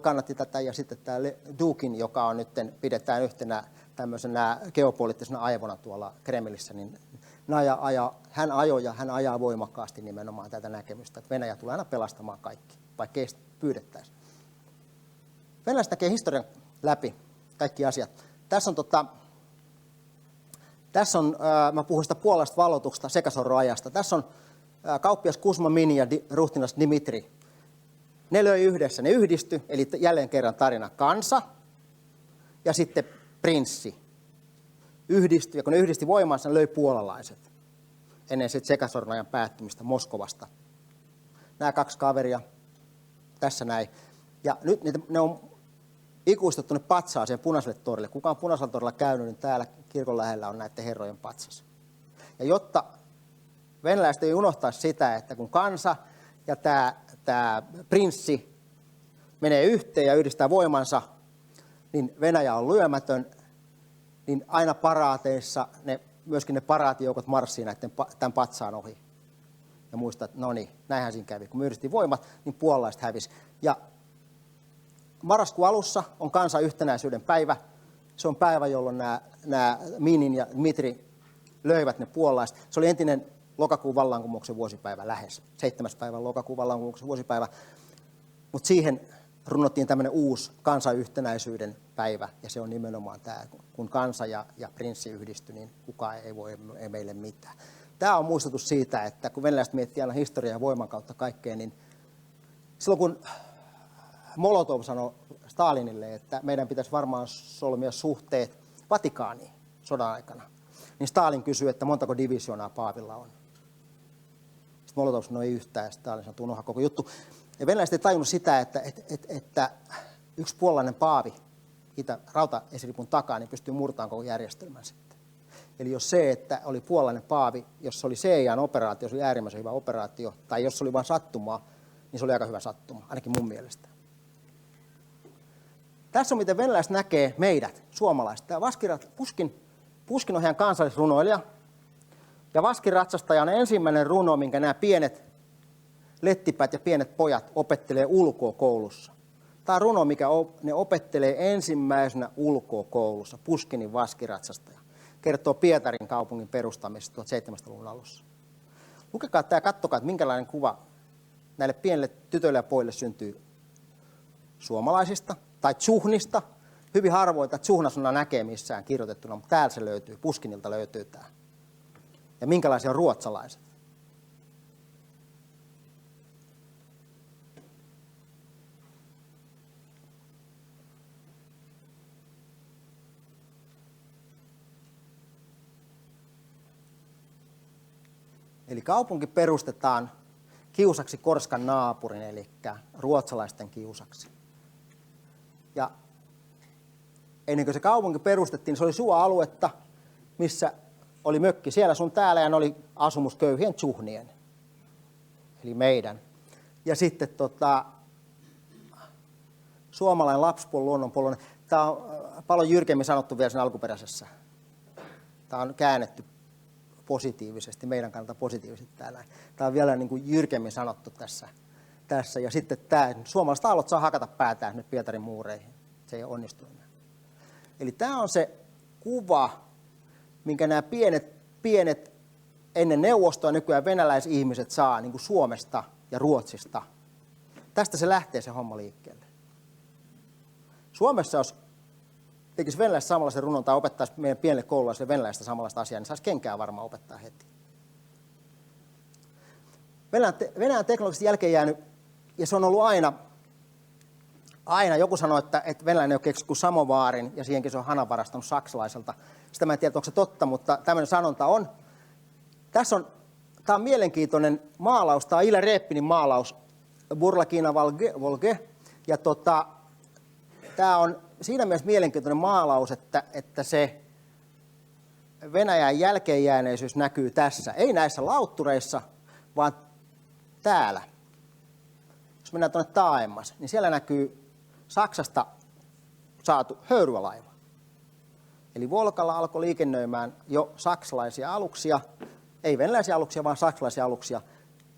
kannatti tätä, ja sitten tämä Dukin, joka on nyt pidetään yhtenä tämmöisenä geopoliittisena aivona tuolla Kremlissä, niin hän ajaa voimakkaasti nimenomaan tätä näkemystä, että Venäjä tulee aina pelastamaan kaikki, vaikka ei pyydettäisi. Venäläiset näkee historian läpi kaikki asiat. Tässä on mä puhun sitä puolesta valloituksesta sekasorroajasta. Tässä on kauppias Kusma Mini ja ruhtinas Dmitri. Ne löi yhdessä, ne yhdistyi, eli jälleen kerran tarina kansa ja sitten prinssi yhdistyi. Ja kun ne yhdisti voimansa, ne löi puolalaiset ennen sitten sekasorron päättymistä Moskovasta. Nämä kaksi kaveria tässä näin. Ja nyt ne on ikuistettu ne patsaaseen Punaiselle torille. Kuka on Punaisella torilla käynyt, niin täällä kirkon lähellä on näiden herrojen patsas. Ja jotta venäläiset ei unohtaisi sitä, että kun kansa ja tämä prinssi menee yhteen ja yhdistää voimansa, niin Venäjä on lyömätön, niin aina paraateissa myöskin ne paraatijoukot marssii tämän patsaan ohi. Ja muistaa, että no niin, näinhän siinä kävi. Kun me yhdistiin voimat, niin puolalaiset hävisi. Ja marraskuun alussa on kansan yhtenäisyyden päivä. Se on päivä, jolloin nämä Minin ja Dmitri löivät ne puolalaiset. Se oli entinen lokakuun vallankumouksen vuosipäivä lähes. 7. päivä lokakuun vallankumouksen vuosipäivä. Mutta siihen runnottiin tämmöinen uusi kansanyhtenäisyyden päivä. Ja se on nimenomaan tämä, kun kansa ja prinssi yhdistyi, niin kukaan ei meille mitään. Tämä on muistutus siitä, että kun venäläiset miettii aina historiaa ja voiman kautta kaikkea, niin silloin kun Molotov sanoi Stalinille, että meidän pitäisi varmaan solmia suhteet Vatikaaniin sodan aikana, niin Stalin kysyi, että montako divisioonaa Paavilla on. Sitten Molotov sanoi ei yhtään, ja Stalin sanoi, unohda koko juttu. Ja venäläiset ei tajunnut sitä, että yksi puolalainen paavi rautaesiripun takaa, niin pystyy murtamaan koko järjestelmän sitten. Eli jos se, että oli puolalainen paavi, jos se oli CIA:n operaatio, se oli äärimmäisen hyvä operaatio, tai jos se oli vain sattumaa, niin se oli aika hyvä sattuma, ainakin mun mielestä. Tässä on miten venäläiset näkee meidät, suomalaiset. Tämä Puskin on heidän kansallisrunoilija. Ja Vaskiratsastaja on ensimmäinen runo, minkä nämä pienet lettipät ja pienet pojat opettelee ulkokoulussa. Tämä on runo, mikä ne opettelee ensimmäisenä ulkokoulussa, Puskinin Vaskiratsastaja. Kertoo Pietarin kaupungin perustamisesta 1700-luvun alussa. Lukekaa tämä ja katsokaa, että minkälainen kuva näille pienille tytöille ja pojille syntyy suomalaisista tai tsuhnista. Hyvin harvoin tsuhnasana näkee missään kirjoitettuna, mutta täällä se löytyy, Puskinilta löytyy tämä. Ja minkälaisia on ruotsalaiset. Eli kaupunki perustetaan kiusaksi Korskan naapurin, eli ruotsalaisten kiusaksi. Ja ennen kuin se kaupunki perustettiin, se oli suoaluetta, missä oli mökki siellä sun täällä ja ne oli asumus köyhien tsuhnien, eli meidän. Ja sitten suomalainen lapsipuoli, luonnonpuolueen, tämä on paljon jyrkemmin sanottu vielä sen alkuperäisessä. Tämä on käännetty positiivisesti, meidän kannalta positiivisesti täällä. Tämä on vielä niin kuin jyrkemmin sanottu tässä. Ja sitten tämä, suomalaiset aallot saa hakata päätään nyt Pietarin muureihin. Se ei onnistu enää. Eli tämä on se kuva, minkä nämä pienet ennen Neuvostoa nykyään venäläisihmiset saa niin kuin Suomesta ja Ruotsista. Tästä se lähtee se homma liikkeelle. Suomessa, jos tekisi venäläistä samanlaisen runon tai opettaisi meidän pienelle koululaisille venäläistä samanlaista asiaa, niin saisi kenkään varmaan opettaa heti. Venäjän teknologisesti jälkeen jäänyt, ja se on ollut aina joku sanoo, että venäläinen on keksinyt kuin samovaarin, ja siihenkin se on hanan varastanut saksalaiselta. Sitä mä en tiedä, onko se totta, mutta tämmöinen sanonta on. Tämä on mielenkiintoinen maalaus, tämä on Ilja Repinin maalaus, Burlakina Volge, ja tämä on siinä mielessä mielenkiintoinen maalaus, että se Venäjän jälkeenjääneisyys näkyy tässä. Ei näissä lauttureissa, vaan täällä. Jos mennään tuonne taaemmas, niin siellä näkyy Saksasta saatu höyryalaiva. Eli Volgalla alkoi liikennöimään jo saksalaisia aluksia, ei venäläisiä aluksia, vaan saksalaisia aluksia,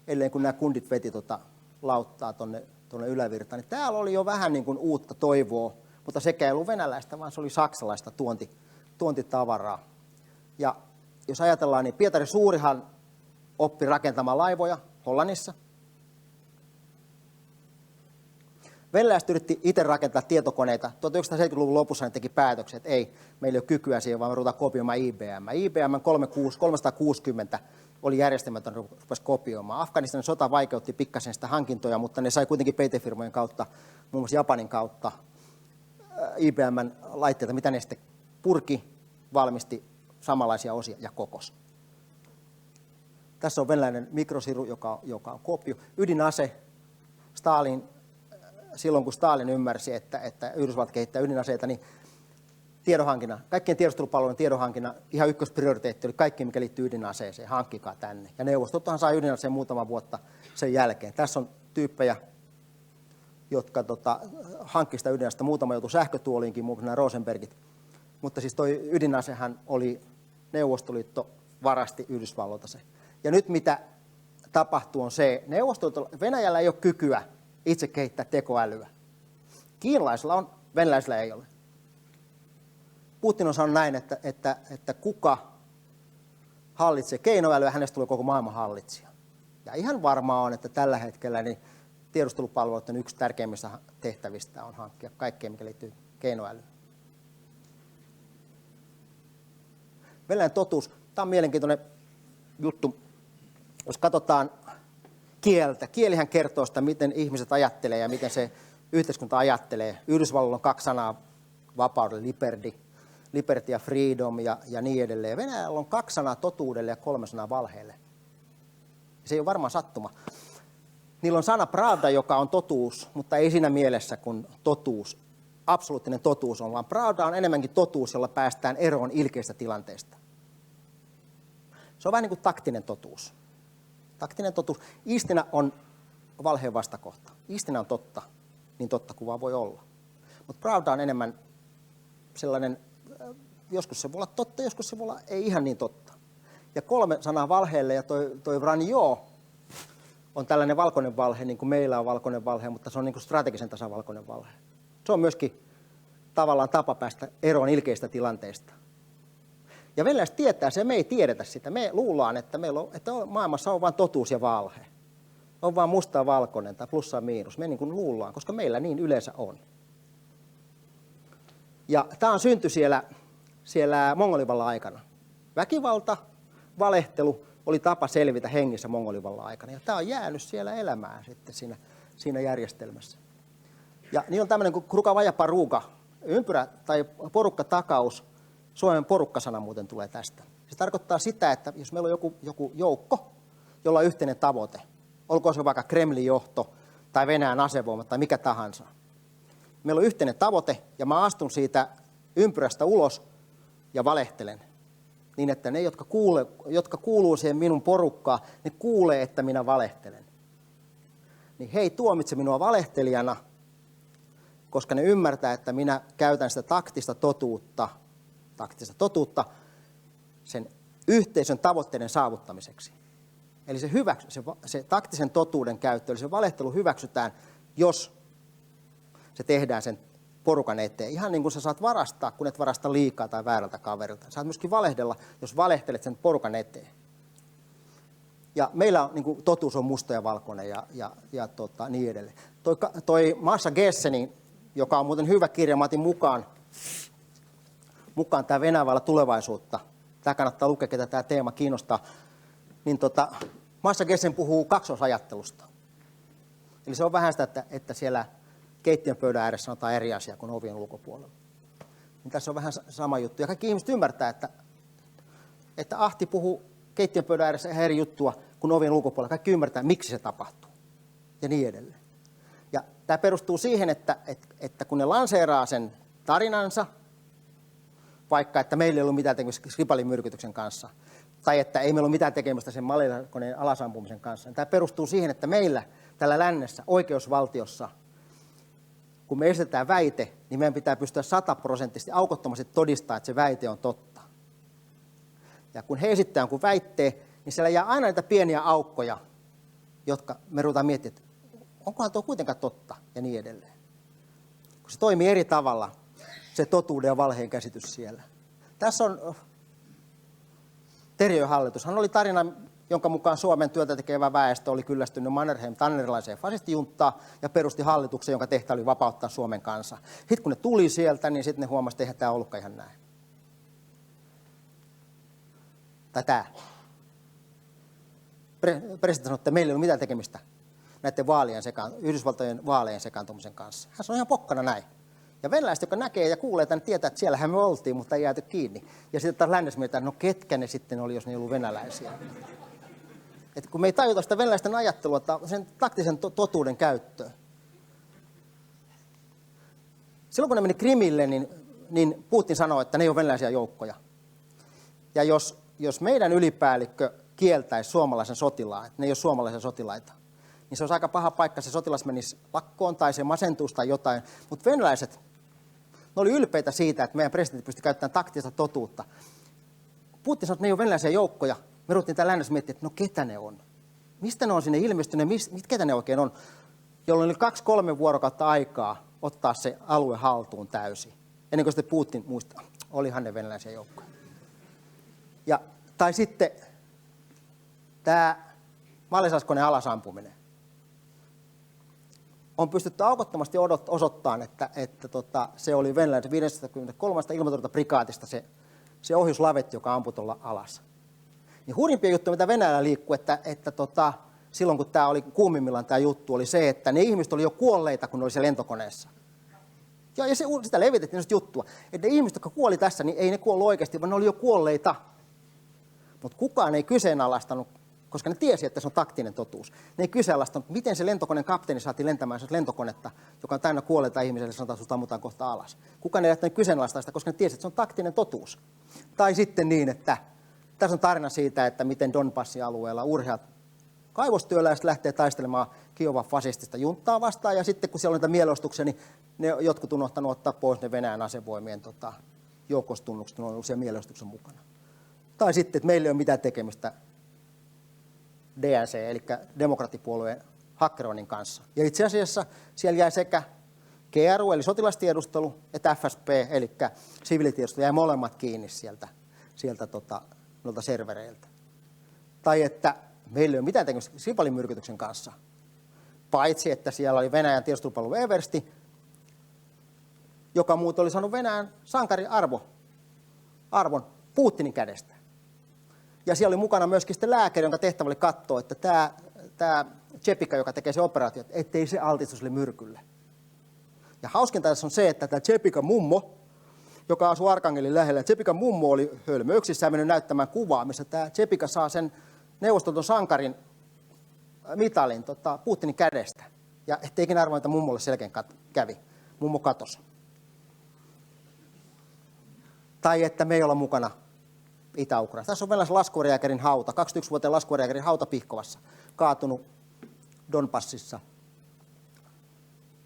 ellei kun nämä kundit veti lauttaa tuonne ylävirtaan. Niin täällä oli jo vähän niin kuin uutta toivoa, mutta sekä ei ollut venäläistä, vaan se oli saksalaista tuontitavaraa. Ja jos ajatellaan, niin Pietari Suurihan oppi rakentamaan laivoja Hollannissa. Venäläiset yritti itse rakentaa tietokoneita. 1970-luvun lopussa ne teki päätöksen, että ei, meillä ei ole kykyä siihen, vaan me ruvetaan kopioimaan IBM. IBM 360 oli järjestelmätön, rupesi kopioimaan. Afganistanin sota vaikeutti pikkasen sitä hankintoja, mutta ne sai kuitenkin peitefirmojen kautta, muun muassa Japanin kautta, IBM:n laitteita, mitä ne sitten purki, valmisti samanlaisia osia ja kokos. Tässä on venäläinen mikrosiru, joka on kopio. Ydinase, silloin kun Stalin ymmärsi, että Yhdysvallat kehittää ydinaseita, niin tiedonhankinnan, kaikkien tiedustelupalvelujen tiedonhankinnan ihan ykkösprioriteetti oli kaikki, mikä liittyy ydinaseeseen, hankkikaa tänne. Ja Neuvostothan sai ydinaseen muutama vuotta sen jälkeen. Tässä on tyyppejä, jotka hankki sitä ydinasetta. Muutama joutui sähkötuoliinkin, muun muassa nämä Rosenbergit. Mutta siis toi ydinasehan oli, Neuvostoliitto varasti Yhdysvalloilta se. Ja nyt mitä tapahtuu on se, Venäjällä ei ole kykyä itse kehittää tekoälyä. Kiinalaisilla on, venäläisillä ei ole. Putin on sanonut näin, että kuka hallitsee keinoälyä, hänestä tulee koko maailman hallitsija. Ja ihan varmaa on, että tällä hetkellä niin tiedustelupalveluiden yksi tärkeimmistä tehtävistä on hankkia kaikkea, mikä liittyy keinoälyyn. Venäjän totuus. Tämä on mielenkiintoinen juttu. Jos katsotaan kieltä. Kielihän kertoo sitä, miten ihmiset ajattelee ja miten se yhteiskunta ajattelee. Yhdysvalloilla on 2 sanaa vapaudelle, liberty ja freedom ja niin edelleen. Venäjällä on 2 sanaa totuudelle ja 3 sanaa valheelle. Se ei ole varmaan sattuma. Niillä on sana pravda, joka on totuus, mutta ei siinä mielessä kuin totuus. Absoluuttinen totuus on, vaan pravda on enemmänkin totuus, jolla päästään eroon ilkeistä tilanteesta. Se on vähän niin kuin taktinen totuus. Taktinen totuus. Istina on valheen vastakohta. Istina on totta, niin totta kuin vaan voi olla. Mutta pravda on enemmän sellainen, joskus se voi olla totta, joskus se voi olla ei ihan niin totta. Ja 3 sanaa valheelle, ja toi vranjo on tällainen valkoinen valhe, niin kuin meillä on valkoinen valhe, mutta se on niin kuin strategisen tasavalkoinen valhe. Se on myöskin tavallaan tapa päästä eroon ilkeistä tilanteista. Ja venäläiset tietää se, me ei tiedetä sitä. Me luullaan, että maailmassa on vain totuus ja valhe. On vain musta ja valkoinen tai plussa ja miinus. Me niin kuin luullaan, koska meillä niin yleensä on. Ja tämä on synty siellä mongolivallan aikana. Väkivalta, valehtelu oli tapa selvitä hengissä mongolivallan aikana. Ja tämä on jäänyt siellä elämään sitten siinä järjestelmässä. Ja niin on tämmöinen kuin krukavaja paruka, ympyrä tai porukkatakaus. Suomen porukkasana muuten tulee tästä. Se tarkoittaa sitä, että jos meillä on joku joukko, jolla on yhteinen tavoite, olkoon se vaikka Kremlin johto tai Venäjän asevoimat tai mikä tahansa. Meillä on yhteinen tavoite ja mä astun siitä ympyrästä ulos ja valehtelen. Niin, että ne, jotka kuuluu siihen minun porukkaan, ne kuulee, että minä valehtelen. Niin he ei tuomitse minua valehtelijana, koska ne ymmärtää, että minä käytän sitä taktista totuutta sen yhteisön tavoitteiden saavuttamiseksi. Eli se taktisen totuuden käyttö, eli se valehtelu hyväksytään, jos se tehdään sen porukan eteen. Ihan niin kuin sä saat varastaa, kun et varasta liikaa tai väärältä kaverilta. Saat myöskin valehdella, jos valehtelet sen porukan eteen. Ja meillä on, niin kuin, totuus on musta ja valkoinen ja niin edelleen. Toi Masha Gessenin, joka on muuten hyvä kirja, mä otin mukaan tämä Venäjällä tulevaisuutta. Tämä kannattaa lukea, ketä tämä teema kiinnostaa. Niin Masha Gessen puhuu kaksoisajattelusta. Eli se on vähän sitä, että siellä keittiön pöydän ääressä sanotaan eri asia kuin ovien ulkopuolella. Niin tässä on vähän sama juttu. Ja kaikki ihmiset ymmärtää, että Ahti puhuu keittiön pöydän ääressä ihan eri juttua kuin ovien ulkopuolella. Kaikki ymmärtää, miksi se tapahtuu. Ja niin edelleen. Ja tämä perustuu siihen, että kun ne lanseeraa sen tarinansa, vaikka että meillä ei ollut mitään tekemistä Skripalin myrkytyksen kanssa, tai että ei meillä ole mitään tekemistä sen Malilakoneen alasampumisen kanssa, niin tämä perustuu siihen, että meillä tällä lännessä, oikeusvaltiossa, kun me esitetään väite, niin meidän pitää pystyä 100% aukottomasti todistamaan, että se väite on totta. Ja kun he esittää jonkun väitteen, niin siellä jää aina niitä pieniä aukkoja, jotka me ruvetaan miettimään, että onkohan tuo kuitenkaan totta, ja niin edelleen. Kun se toimii eri tavalla, se totuuden ja valheen käsitys siellä. Tässä on Teriön hallitus. Hän oli tarina, jonka mukaan Suomen työtä tekevä väestö oli kyllästynyt Mannerheim-Tannerilaiseen fasistijunttaan ja perusti hallituksen, jonka tehtävä oli vapauttaa Suomen kansa. Sitten kun ne tuli sieltä, niin sitten ne huomasi, että eihän tämä ollutkaan ihan näin. Tai tämä. Presidentti sanoi, että meillä ei ole mitään tekemistä näiden Yhdysvaltojen vaalien sekaantumisen kanssa. Hän sanoi ihan pokkana näin. Ja venäläiset, jotka näkee ja kuulee tämän, tietää, että siellähän me oltiin, mutta ei jääty kiinni. Ja sitten taas lännessä mietitään, no ketkä ne sitten oli, jos ne ei ollut venäläisiä. Et kun me ei tajuta sitä venäläisten ajattelua, sen taktisen totuuden käyttöön. Silloin kun ne meni Krimille, niin Putin sanoi, että ne ei ole venäläisiä joukkoja. Ja jos meidän ylipäällikkö kieltäisi suomalaisen sotilaan, että ne ei ole suomalaisia sotilaita, niin se olisi aika paha paikka, se sotilas menisi lakkoon tai se masentuisi tai jotain. Mutta venäläiset, ne oli ylpeitä siitä, että meidän presidentti pystyi käyttämään taktista totuutta. Putin sanoi, että ne ei ole venäläisiä joukkoja. Me ruvettiin täällä lännessä miettiä, että no ketä ne on? Mistä ne on sinne ilmestyneet? Ketä ne oikein on? Jolloin oli 2-3 vuorokautta aikaa ottaa se alue haltuun täysin. Ennen kuin sitten Putin muistaa, olihan ne venäläisiä joukkoja. Tai sitten tämä Malisaskonen alasampuminen. On pystytty aukottomasti osoittamaan, että se oli venäläinen 53. ilmatorjuntaprikaatista se ohjuslavetti, joka ampui tuolla alas. Niin hurjimpia juttuja, mitä Venäjällä liikkuu, että silloin kun tämä oli kuumimmillaan tämä juttu, oli se, että ne ihmiset oli jo kuolleita, kun ne oli siellä lentokoneessa. Ja sitä levitettiin sitä juttua. Että ne ihmiset, jotka kuoli tässä, niin ei ne kuollut oikeasti, vaan ne oli jo kuolleita. Mutta kukaan ei kyseenalaistanut, koska ne tiesi, että se on taktinen totuus. Ne ei kyseenalaistanut, miten se lentokoneen kapteeni saatiin lentämään lentokonetta, joka on täynnä kuolleita ihmisiä, ja sanotaan, että sinut ammutaan kohta alas. Kukaan ei lähtenyt kyseenalaistaa sitä, koska ne tiesi, että se on taktinen totuus. Tai sitten niin, että tässä on tarina siitä, että miten Donbassin alueella urheat kaivostyöläiset lähtee taistelemaan Kiovan fasistista junttaa vastaan, ja sitten kun siellä on niitä mielenosoituksia, niin ne jotkut unohtanut ottaa pois ne Venäjän asevoimien joukostunnukset, ne on ollut siellä mielenosoituksen mukana. Tai sitten, että meillä ei ole mitään tekemistä DNC, eli demokraattipuolueen hakkeroinnin kanssa. Ja itse asiassa siellä jäi sekä GRU, eli sotilastiedustelu, että FSP, eli siviilitiedustelu, jäi molemmat kiinni sieltä noilta servereiltä. Tai että meillä ei ole mitään tekemistä Skripalin myrkytyksen kanssa, paitsi että siellä oli Venäjän tiedustelupalvelu Eversti, joka muuten oli saanut Venäjän sankariarvon Putinin kädestä. Ja siellä oli mukana myöskin sitten lääkäri, jonka tehtävä oli katsoa, että tämä Tšepika, joka tekee se operaatio, ettei se altistu sille myrkylle. Ja hauskinta tässä on se, että tämä Tšepikan mummo, joka asui Arkangelin lähellä, Tšepikan mummo oli hölmöyksissään mennyt näyttämään kuvaa, missä tämä Tšepika saa sen neuvostoliiton sankarin mitalin Putinin kädestä. Ja ettei ikinä arvoin, että mummolle selkeän kävi. Mummo katosi. Tai että me ei olla mukana Itä-Ukrainassa. Tässä on venäläisen laskuvarjääkärin hauta, 21-vuotiaan laskuvarjääkärin hauta Pihkovassa, kaatunut Donbassissa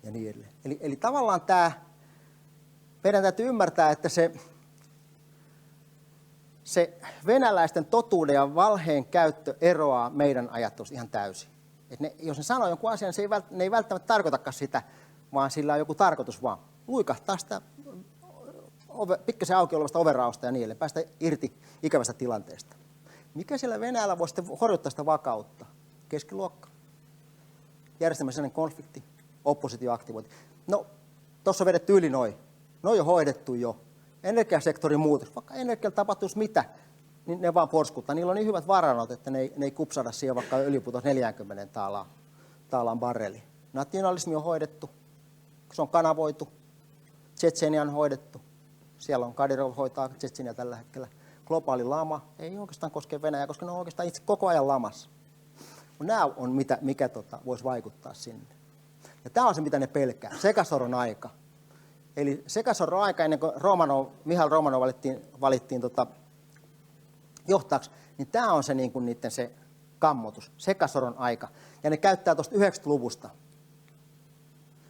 ja niin edelleen. Eli tavallaan meidän täytyy ymmärtää, että se venäläisten totuuden ja valheen käyttö eroaa meidän ajattelusta ihan täysin. Jos ne sanoo jonkun asian, niin ne ei välttämättä tarkoitakaan sitä, vaan sillä on joku tarkoitus vaan luikahtaa sitä pikkasen auki olevasta overausta ja niin edelleen, päästä irti ikävästä tilanteesta. Mikä siellä Venäjällä voi sitten horjuttaa sitä vakautta? Keskiluokka, järjestelmällinen konflikti, oppositioaktivointi. No, tuossa on vedetty yli noin. Noi on hoidettu jo. Energiasektorin muutos, vaikka energialla tapahtuisi mitä, niin ne vaan porskuttaa. Niillä on niin hyvät varannot, että ne ei kupsada siihen, vaikka öljy putosi 40 taalaan barreli. Nationalismi on hoidettu, se on kanavoitu, Tšetšenia on hoidettu. Siellä on Kadyrov hoitaa Tšetšenia tällä hetkellä. Globaali lama ei oikeastaan koske Venäjää, koska ne on oikeastaan itse koko ajan lamassa. Nämä on mikä voisi vaikuttaa sinne. Ja tämä on se, mitä ne pelkää. Sekasoron aika. Eli sekasoron aika, ennen kuin Mihail Romanov valittiin johtajaksi, niin tämä on se, niin kuin niiden se kammotus, sekasoron aika. Ja ne käyttää tuosta 90-luvusta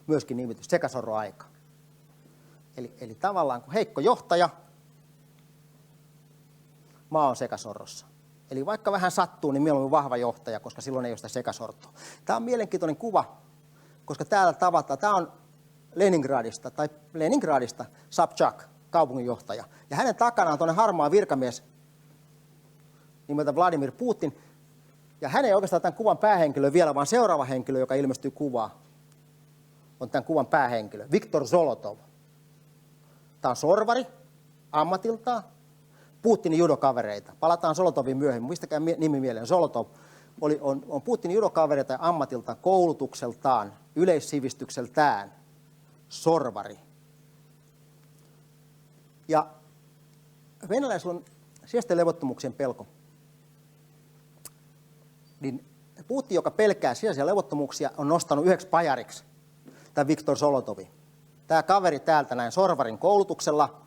myöskin nimitys, sekasoron aika. Eli tavallaan kun heikko johtaja, maa on sekasorrossa. Eli vaikka vähän sattuu, niin mieluummin vahva johtaja, koska silloin ei ole sitä sekasortoa. Tämä on mielenkiintoinen kuva, koska täällä tavataan, tämä on Leningradista Sobchak, kaupunginjohtaja. Ja hänen takanaan on tuonne harmaa virkamies nimeltä Vladimir Putin. Ja hän ei oikeastaan tämän kuvan päähenkilö vielä, vaan seuraava henkilö, joka ilmestyy kuvaan, on tämän kuvan päähenkilö, Viktor Zolotov. Tämä on sorvari ammatiltaan, Putinin judokavereita. Palataan Zolotoviin myöhemmin, muistakaa nimi mieleen. Zolotov on Putinin judokavereita ammatiltaan, koulutukseltaan, yleissivistykseltään, sorvari. Ja venäläisillä on sijaisten levottomuuksien pelko. Niin Putin, joka pelkää sijaisia levottomuuksia, on nostanut yhdeksi pajariksi tämän Viktor Zolotovin. Tämä kaveri täältä näin sorvarin koulutuksella.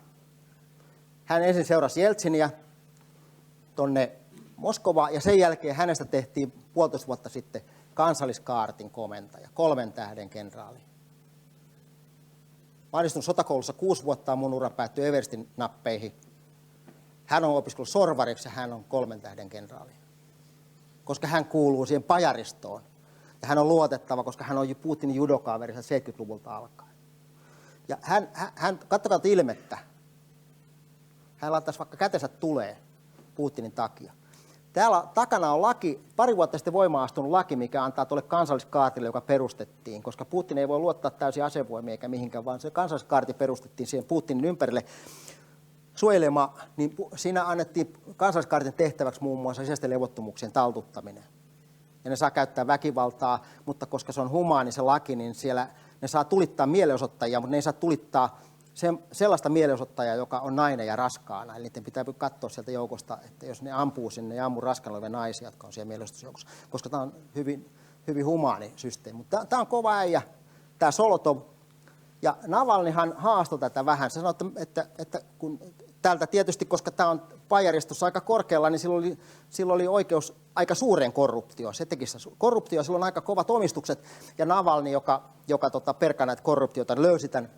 Hän ensin seurasi Jeltsiniä tuonne Moskovaan ja sen jälkeen hänestä tehtiin 1,5 vuotta sitten kansalliskaartin komentaja, 3 tähden kenraali. Mä olen istunut sotakoulussa 6 vuotta, mun ura päättyi Everestin nappeihin. Hän on opiskellut sorvariksi ja hän on 3 tähden kenraali. Koska hän kuuluu siihen pajaristoon. Ja hän on luotettava, koska hän on Putinin judokaveri 70-luvulta alkaen. Ja hän katsokaa ilmettä. Hän laittaisi vaikka kätensä tulee Putinin takia. Täällä takana on laki, 2 vuotta sitten voimaan astunut laki, mikä antaa tuolle kansalliskaartille, joka perustettiin, koska Putin ei voi luottaa täysin asevoimia eikä mihinkään, vaan se kansalliskaarti perustettiin siihen Putinin ympärille suojelemaan, niin siinä annettiin kansalliskaartin tehtäväksi muun muassa sisäisten levottomuuksien taltuttaminen. Ja ne saa käyttää väkivaltaa, mutta koska se on humaani se laki, niin siellä ne saa tulittaa mielenosoittajia, mutta ne ei saa tulittaa sellaista mielenosoittajaa, joka on nainen ja raskaana. Eli niiden pitää katsoa sieltä joukosta, että jos ne ampuu sinne, ne ammuu raskaana olevia naisia, jotka on siellä mielenosoitusjoukossa. Koska tämä on hyvin humaani systeemi. Mutta tämä on kova äijä, tämä Zolotov. Ja Navalnyhan haastoi tätä vähän. Se sanoi, että kun täältä tietysti, koska tämä on pajaristossa aika korkealla, niin silloin oli oikeus aika suureen korruptioon. Se teki sitä korruptioon, silloin on aika kovat omistukset. Ja Navalny, joka perkaa näitä korruptioita, löysi tämän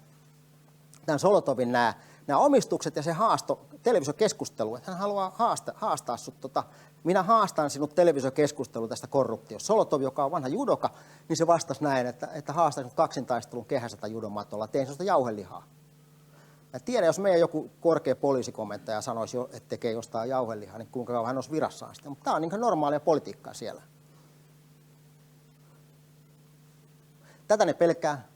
Zolotovin nämä omistukset ja se haasto televisiokeskustelua. Hän haluaa haastaa sut, minä haastan sinut televisiokeskustelua tästä korruptiosta. Zolotov, joka on vanha judoka, niin se vastasi näin, että haastan sinut kaksintaistelun kehässä tai judomatolla, tein sellaista jauhelihaa. Mä tiedän, jos meidän joku korkea poliisikomentaja sanoisi, että tekee jostain jauhelihaa, niin kuinka kauan hän olisi virassaan sitä. Mutta tämä on niin normaalia politiikkaa siellä. Tätä ne pelkää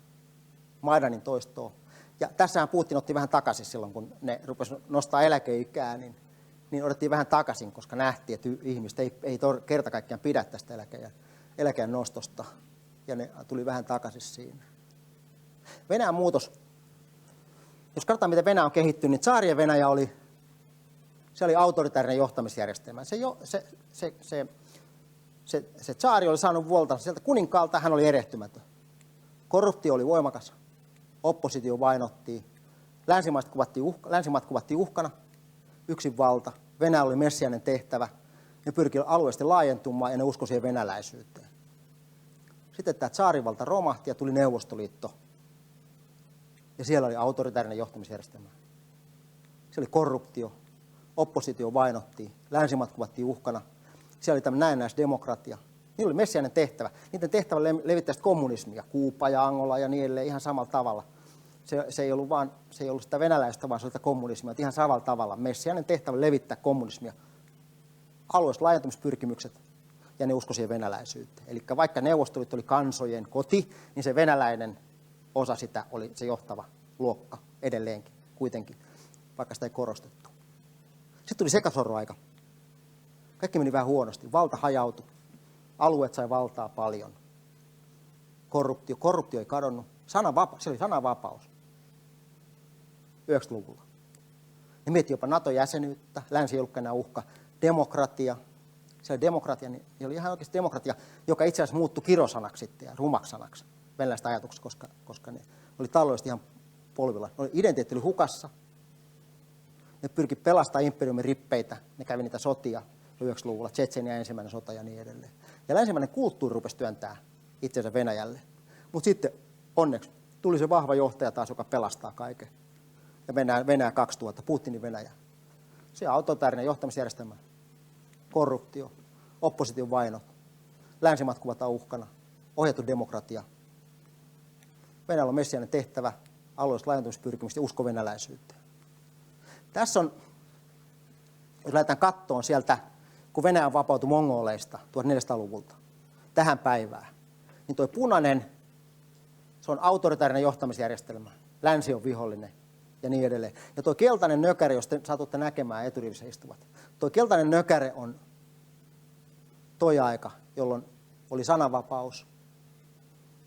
Maidanin toistoa. Ja tässähän Putin otti vähän takaisin silloin, kun ne rupesivat nostaa eläkeikää, niin otettiin vähän takaisin, koska nähtiin, että ihmiset ei kerta kaikkiaan pidä tästä eläkeen nostosta. Ja ne tuli vähän takaisin siinä. Venäjän muutos. Jos katsotaan, miten Venäjä on kehittynyt, niin tsaarien Venäjä oli autoritaarinen johtamisjärjestelmä. Se tsaari oli saanut vuolta sieltä kuninkaalta, hän oli erehtymätön. Korruptio oli voimakas. Oppositio vainottiin, länsimaat kuvattiin uhkana, yksin valta, Venäjä oli messiainen tehtävä, ne pyrkii alueellisesti laajentumaan ja ne uskoi siihen venäläisyyteen. Sitten tämä tsaarivalta romahti ja tuli Neuvostoliitto ja siellä oli autoritaarinen johtamisjärjestelmä. Se oli korruptio, oppositio vainottiin, länsimaat kuvattiin uhkana, siellä oli tämmöinen näennäisdemokratia Niillä oli messiainen tehtävä. Niiden tehtävä levittää sitä kommunismia, Kuuba ja Angola ja niin edelleen ihan samalla tavalla. Se ei ollut sitä venäläistä, vaan se oli sitä kommunismia. Ihan samalla tavalla messiainen tehtävä levittää kommunismia. Alueelliset laajentumispyrkimykset ja ne uskoi siihen venäläisyyteen. Eli vaikka Neuvostoliitto oli kansojen koti, niin se venäläinen osa sitä oli se johtava luokka edelleenkin kuitenkin, vaikka sitä ei korostettu. Sitten tuli sekasorroaika. Kaikki meni vähän huonosti. Valta hajautui. Alueet sai valtaa paljon. Korruptio ei kadonnut. Se oli sananvapaus 90-luvulla. Ne mietti jopa NATO-jäsenyyttä. Länsi ei ollutkaan enää uhka. Demokratia. Se oli demokratia, niin oli ihan oikeasti demokratia, joka itse asiassa muuttui kirosanaksi sitten ja rumaksi sanaksi venäläistä ajatuksesta, koska ne oli taloudellisesti ihan polvilla. Identiteetti oli hukassa. Ne pyrki pelastamaan imperiumin rippeitä. Ne kävi niitä sotia 90-luvulla, Tšetšenia ensimmäinen sota ja niin edelleen. Ja länsimainen kulttuuri rupesi työntää itsensä Venäjälle. Mutta sitten onneksi tuli se vahva johtaja taas, joka pelastaa kaiken. Ja Venäjä 2000, Putinin Venäjä. Se on autoritaarinen johtamisjärjestelmä. Korruptio, opposition vainot, länsimaat kuvataan uhkana, ohjattu demokratia. Venäjällä on messiainen tehtävä, alueelliset laajentumispyrkimykset ja usko venäläisyyteen. Tässä on, jos lähdetään kattoon sieltä, kun Venäjä vapautui mongoleista 1400-luvulta tähän päivään, niin tuo punainen, se on autoritaarinen johtamisjärjestelmä, länsi on vihollinen ja niin edelleen. Ja tuo keltainen nökäre, jos te saatutte näkemään eturivissä istuvat, tuo keltainen nökäre on toi aika, jolloin oli sananvapaus,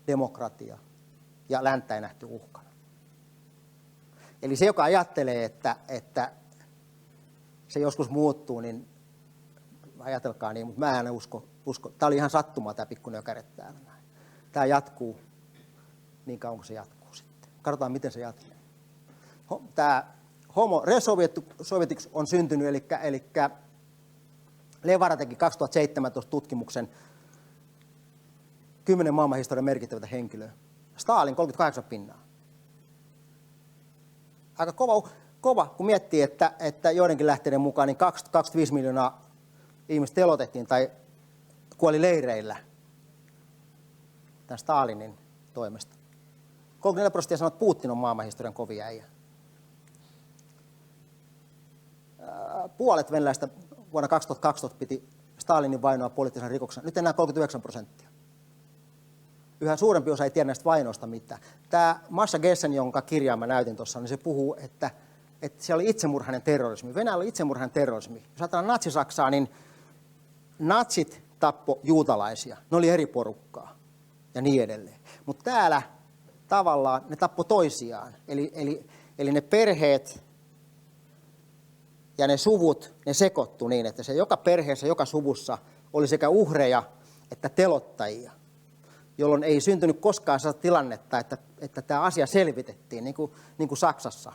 demokratia ja länttä ei nähty uhkana. Eli se, joka ajattelee, että se joskus muuttuu, niin ajatelkaa niin, mutta mä en usko. Tämä oli ihan sattumaa tämä pikku nökäre täällä. Tämä jatkuu niin kauan kuin se jatkuu sitten. Katsotaan, miten se jatkuu. Tämä Homo resovieticus on syntynyt, eli Levara teki 2017 tutkimuksen 10 maailmanhistorian merkittävää henkilöä. Stalin 38 pinnaa. Aika kova, kun miettii, että joidenkin lähteiden mukaan niin 25 miljoonaa ihmistä telotettiin tai kuoli leireillä tämän Stalinin toimesta. 34% sanoo, että Putin on maailmanhistorian kovin äijä. Puolet venäläistä vuonna 2012 piti Stalinin vainoa poliittisen rikoksena. Nyt enää 39%. Yhä suurempi osa ei tiedä näistä vainoista mitään. Tämä Masha Gessen, jonka kirjaa mä näytin tuossa, niin se puhuu, että se oli itsemurhainen terrorismi. Venäjällä oli itsemurhainen terrorismi. Jos ajatellaan natsi-Saksaa, niin natsit tappo juutalaisia. Ne oli eri porukkaa ja niin edelleen. Mutta täällä tavallaan ne tappo toisiaan. Eli ne perheet ja ne suvut, ne sekoittu niin, että se joka perheessä, joka suvussa oli sekä uhreja että telottajia, jolloin ei syntynyt koskaan sellaista tilannetta, että tämä asia selvitettiin, niin kuin Saksassa.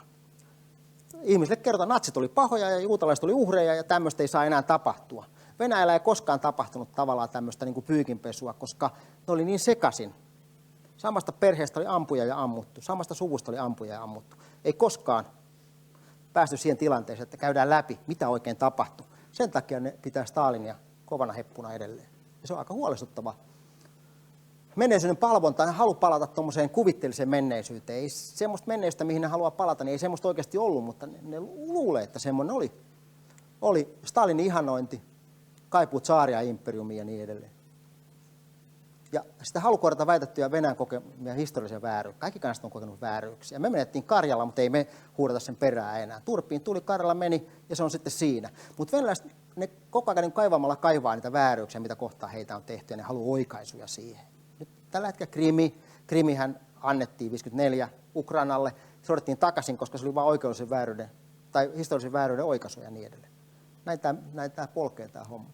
Ihmisille kerrotaan, että natsit oli pahoja ja juutalaiset oli uhreja ja tämmöistä ei saa enää tapahtua. Venäjällä ei koskaan tapahtunut tavallaan tämmöistä niin kuin pyykinpesua, koska ne oli niin sekaisin. Samasta perheestä oli ampuja ja ammuttu, samasta suvusta oli ampuja ja ammuttu. Ei koskaan päästy siihen tilanteeseen, että käydään läpi, mitä oikein tapahtui. Sen takia ne pitää Stalinia kovana heppuna edelleen. Ja se on aika huolestuttavaa. Menneisyyden palvonta, ne haluaa palata tuommoiseen kuvitteelliseen menneisyyteen. Ei semmoista menneisyyttä, mihin ne haluaa palata, niin ei semmoista oikeasti ollut, mutta ne luulee, että semmoinen oli. Oli Stalinin ihanointi, kaipuu tsaaria, imperiumia ja niin edelleen. Ja sitä halu korjata väitettyjä Venäjän kokemia historiallisia vääryyksiä. Kaikki kansat on kokenut vääryyksiä. Me menettiin Karjala, mutta ei me huudata sen perään enää. Turpiin tuli, Karjala meni ja se on sitten siinä. Mutta venäläiset, ne koko ajan kaivamalla kaivaa niitä vääryyksiä, mitä kohtaa heitä on tehty ja ne haluaa oikaisuja siihen. Nyt tällä hetkellä Krimihän annettiin 54 Ukrainalle. Se otettiin takaisin, koska se oli vain oikeudellisen vääryyden tai historiallisen vääryyden oikaisuja ja niin edelleen. Näin tämä polkee tämä homma.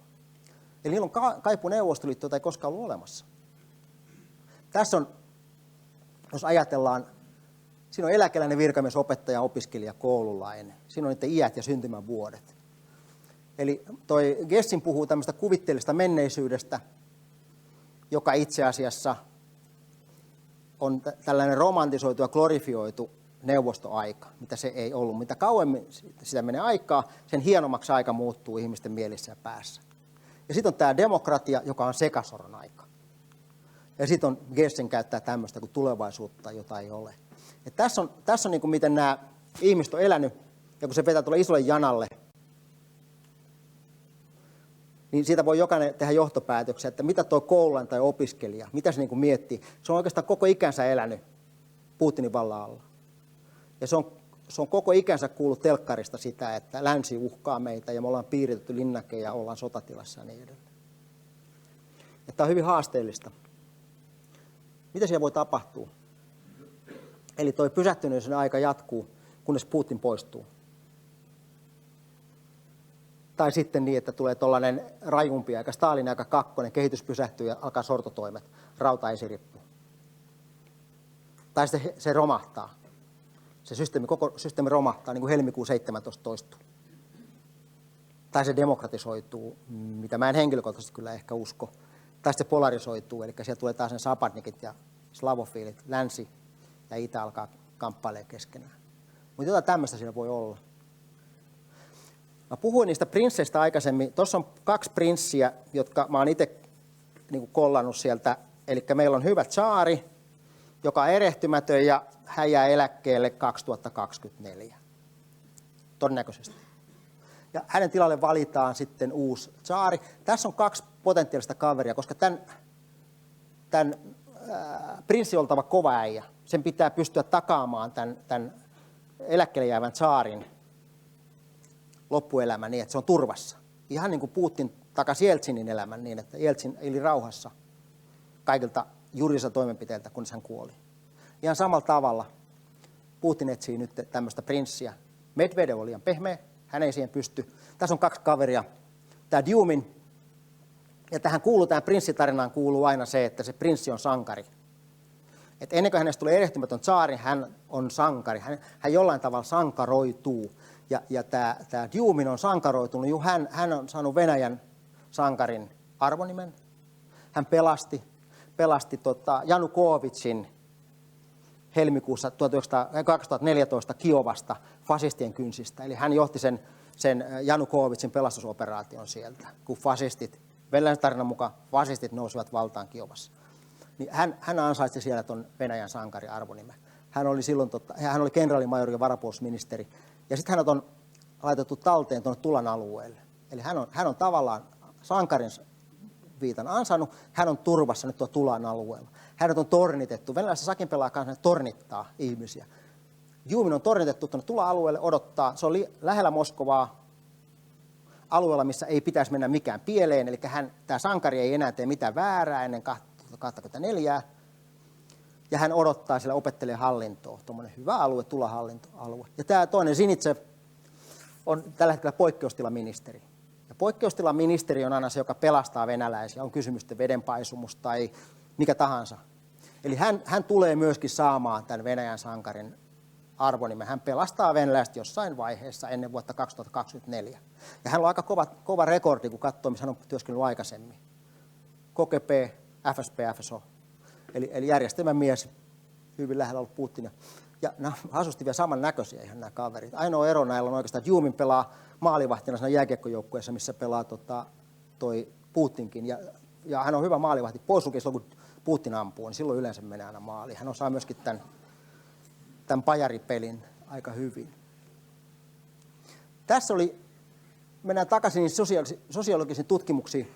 Eli niillä on kaipuu Neuvostoliittoa, jota ei koskaan ollut olemassa. Tässä on, jos ajatellaan, siinä on eläkeläinen virkamies, opettaja, opiskelija, koululainen. Siinä on niiden iät ja syntymävuodet. Eli toi Gessin puhuu tämmöistä kuvitteellista menneisyydestä, joka itse asiassa on tällainen romantisoitu ja glorifioitu neuvostoaika, mitä se ei ollut. Mitä kauemmin sitä menee aikaa, sen hienommaksi aika muuttuu ihmisten mielissä ja päässä. Ja sitten on tämä demokratia, joka on sekasoron aika. Ja sitten on Gersen käyttää tämmöistä kuin tulevaisuutta, jota ei ole. Et tässä on niin kuin miten nämä ihmiset on elänyt, ja kun se vetää tuolle isolle janalle, niin siitä voi jokainen tehdä johtopäätöksiä, että mitä tuo koululainen tai opiskelija, mitä se niin kuin miettii. Se on oikeastaan koko ikänsä elänyt Putinin vallan alla. Ja se on koko ikänsä kuullut telkkarista sitä, että länsi uhkaa meitä ja me ollaan piiritetty linnake ja ollaan sotatilassa ja niin edelleen. Tämä on hyvin haasteellista. Mitä siellä voi tapahtua? Eli tuo pysähtyneisyyden aika jatkuu, kunnes Putin poistuu. Tai sitten niin, että tulee tuollainen rajumpi aika, Stalin aika 2, kehitys pysähtyy ja alkaa sortotoimet, rautaesirippu. Tai sitten se romahtaa. Koko systeemi romahtaa, niin kuin helmikuun 17 toistuu. Tai se demokratisoituu, mitä mä en henkilökohtaisesti kyllä ehkä usko. Tai se polarisoituu, eli siellä tulee taas ne sapadnikit ja slavofiilit, länsi ja itä alkaa kamppailemaan keskenään. Mutta jotain tämmöistä siinä voi olla. Mä puhuin niistä prinsseistä aikaisemmin. Tuossa on 2 prinssiä, jotka mä oon itse niin kollannut sieltä. Eli meillä on hyvä tsaari, joka on erehtymätön ja hän jää eläkkeelle 2024. Todennäköisesti. Ja hänen tilalle valitaan sitten uusi tsaari. Tässä on 2 potentiaalista kaveria, koska tämän prinssi on oltava kova äijä. Sen pitää pystyä takaamaan tämän eläkkeelle jäävän tsaarin loppuelämä niin, että se on turvassa. Ihan niin kuin Putin takasi Jeltsinin elämän niin, että Jeltsin eli rauhassa kaikilta juridisilta toimenpiteiltä, kunnes hän kuoli. Ihan samalla tavalla Putin etsii nyt tämmöistä prinssiä. Medvedev oli liian pehmeä, hän ei siihen pysty. Tässä on 2 kaveria. Tämä Djumin, ja tähän prinssitarinaan kuuluu aina se, että se prinssi on sankari. Et ennen kuin hänestä tulee erehtymätön tsaari, hän on sankari. Hän jollain tavalla sankaroituu. Ja tämä Djumin on sankaroitunut. Hän on saanut Venäjän sankarin arvonimen. Hän pelasti Janukovitsin helmikuussa 2014 Kiovasta fasistien kynsistä. Eli hän johti sen Janukovitsin pelastusoperaation sieltä, kun venäläisen tarinan mukaan fasistit nousivat valtaan Kiovassa. Niin hän ansaitsi siellä tuon Venäjän sankarin arvonimen. Hän oli kenraalimajori ja varapuolustusministeri. Ja sitten hänet on laitettu talteen tuonne Tulan alueelle. Eli hän on tavallaan sankarin viitan ansainnut. Hän on turvassa nyt tuolla Tulan alueella. Hänet on tornitettu. Venäläisessä sakinpelaa kanssa tornittaa ihmisiä. Djumin on tornitettu tuonne Tulan alueelle odottaa. Se on lähellä Moskovaa alueella, missä ei pitäisi mennä mikään pieleen. Eli tämä sankari ei enää tee mitään väärää ennen 2024. Ja hän odottaa siellä, opettelee hallintoa. Tuommoinen hyvä alue, Tulan hallintoalue. Ja tämä toinen Sinitsev on tällä hetkellä poikkeustilaministeri. Ja poikkeustilaministeri on aina se, joka pelastaa venäläisiä. On kysymystä vedenpaisumus tai mikä tahansa. Eli hän tulee myöskin saamaan tämän Venäjän sankarin arvonimen. Hän pelastaa venäläiset jossain vaiheessa ennen vuotta 2024. Ja hän on aika kova rekordi, kun katsoo, missä hän on työskennellyt aikaisemmin. KGB, FSB, FSO. Eli järjestelmän mies, hyvin lähellä ollut Putinia. Ja nämä asusti vielä samannäköisiä ihan nämä kaverit. Ainoa ero näillä on oikeastaan, että Djumin pelaa maalivahtina siinä jääkiekkojoukkueessa, missä pelaa toi Putinkin. Ja hän on hyvä maalivahti. Poissulkee silloin, kun Putin ampuu, niin silloin yleensä menee aina maaliin. Hän osaa myöskin tämän pajaripelin aika hyvin. Tässä mennään takaisin sosiologisiin tutkimuksiin,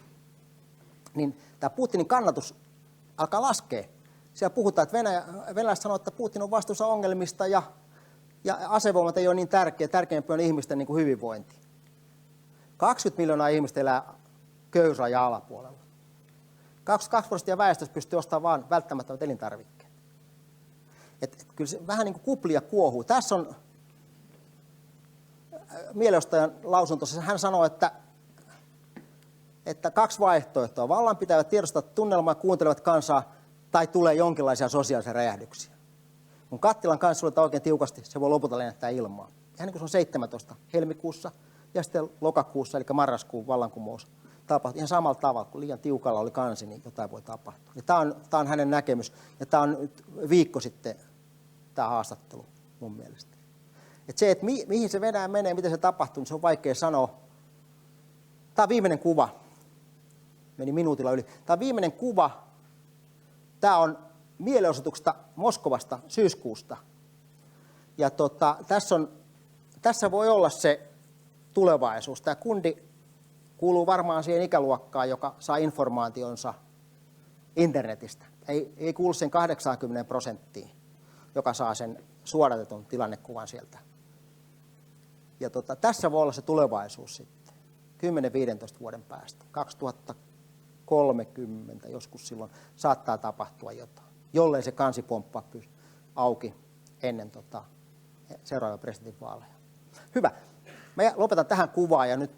niin tämä Putinin kannatus alkaa laskea. Siellä puhutaan, että venäläiset sanoo, että Putin on vastuussa ongelmista ja asevoimat ei ole niin tärkeä. Tärkeämpi on ihmisten niin kuin hyvinvointi. 20 miljoonaa ihmistä elää köyhyysrajan alapuolella. 22% väestöstä pystyy ostamaan vain välttämättömät elintarvikkeet. Kyllä se vähän niin kuin kuplia kuohuu. Tässä on mielenostajan lausunto. Hän sanoo, että 2 vaihtoehtoa. Vallanpitävät tiedostavat tunnelmaa, kuuntelevat kansaa tai tulee jonkinlaisia sosiaalisia räjähdyksiä. Kun kattilan kanssa suljetaan oikein tiukasti, se voi lopulta lennättää ilmaa. Ihan niin kuin se on 17 helmikuussa ja sitten lokakuussa, eli marraskuun vallankumous tapahtui ihan samalla tavalla, kun liian tiukalla oli kansi, niin jotain voi tapahtua. Tämä on hänen näkemys, ja tämä on nyt viikko sitten tämä haastattelu mun mielestä. Että mihin se Venäjä menee, miten se tapahtuu, niin se on vaikea sanoa. Tämä on viimeinen kuva. meni minuutilla yli. Tämä on viimeinen kuva. Tämä on mielenosoituksesta Moskovasta syyskuusta. Ja tässä voi olla se tulevaisuus. Tämä kundi kuuluu varmaan siihen ikäluokkaan, joka saa informaationsa internetistä. Ei kuulu sen 80%, joka saa sen suodatetun tilannekuvan sieltä. Ja tässä voi olla se tulevaisuus sitten, 10-15 vuoden päästä. 2030 joskus silloin saattaa tapahtua jotain, jollei se kansipomppa auki ennen seuraavia presidentinvaaleja. Hyvä. Mä lopetan tähän kuvaan ja nyt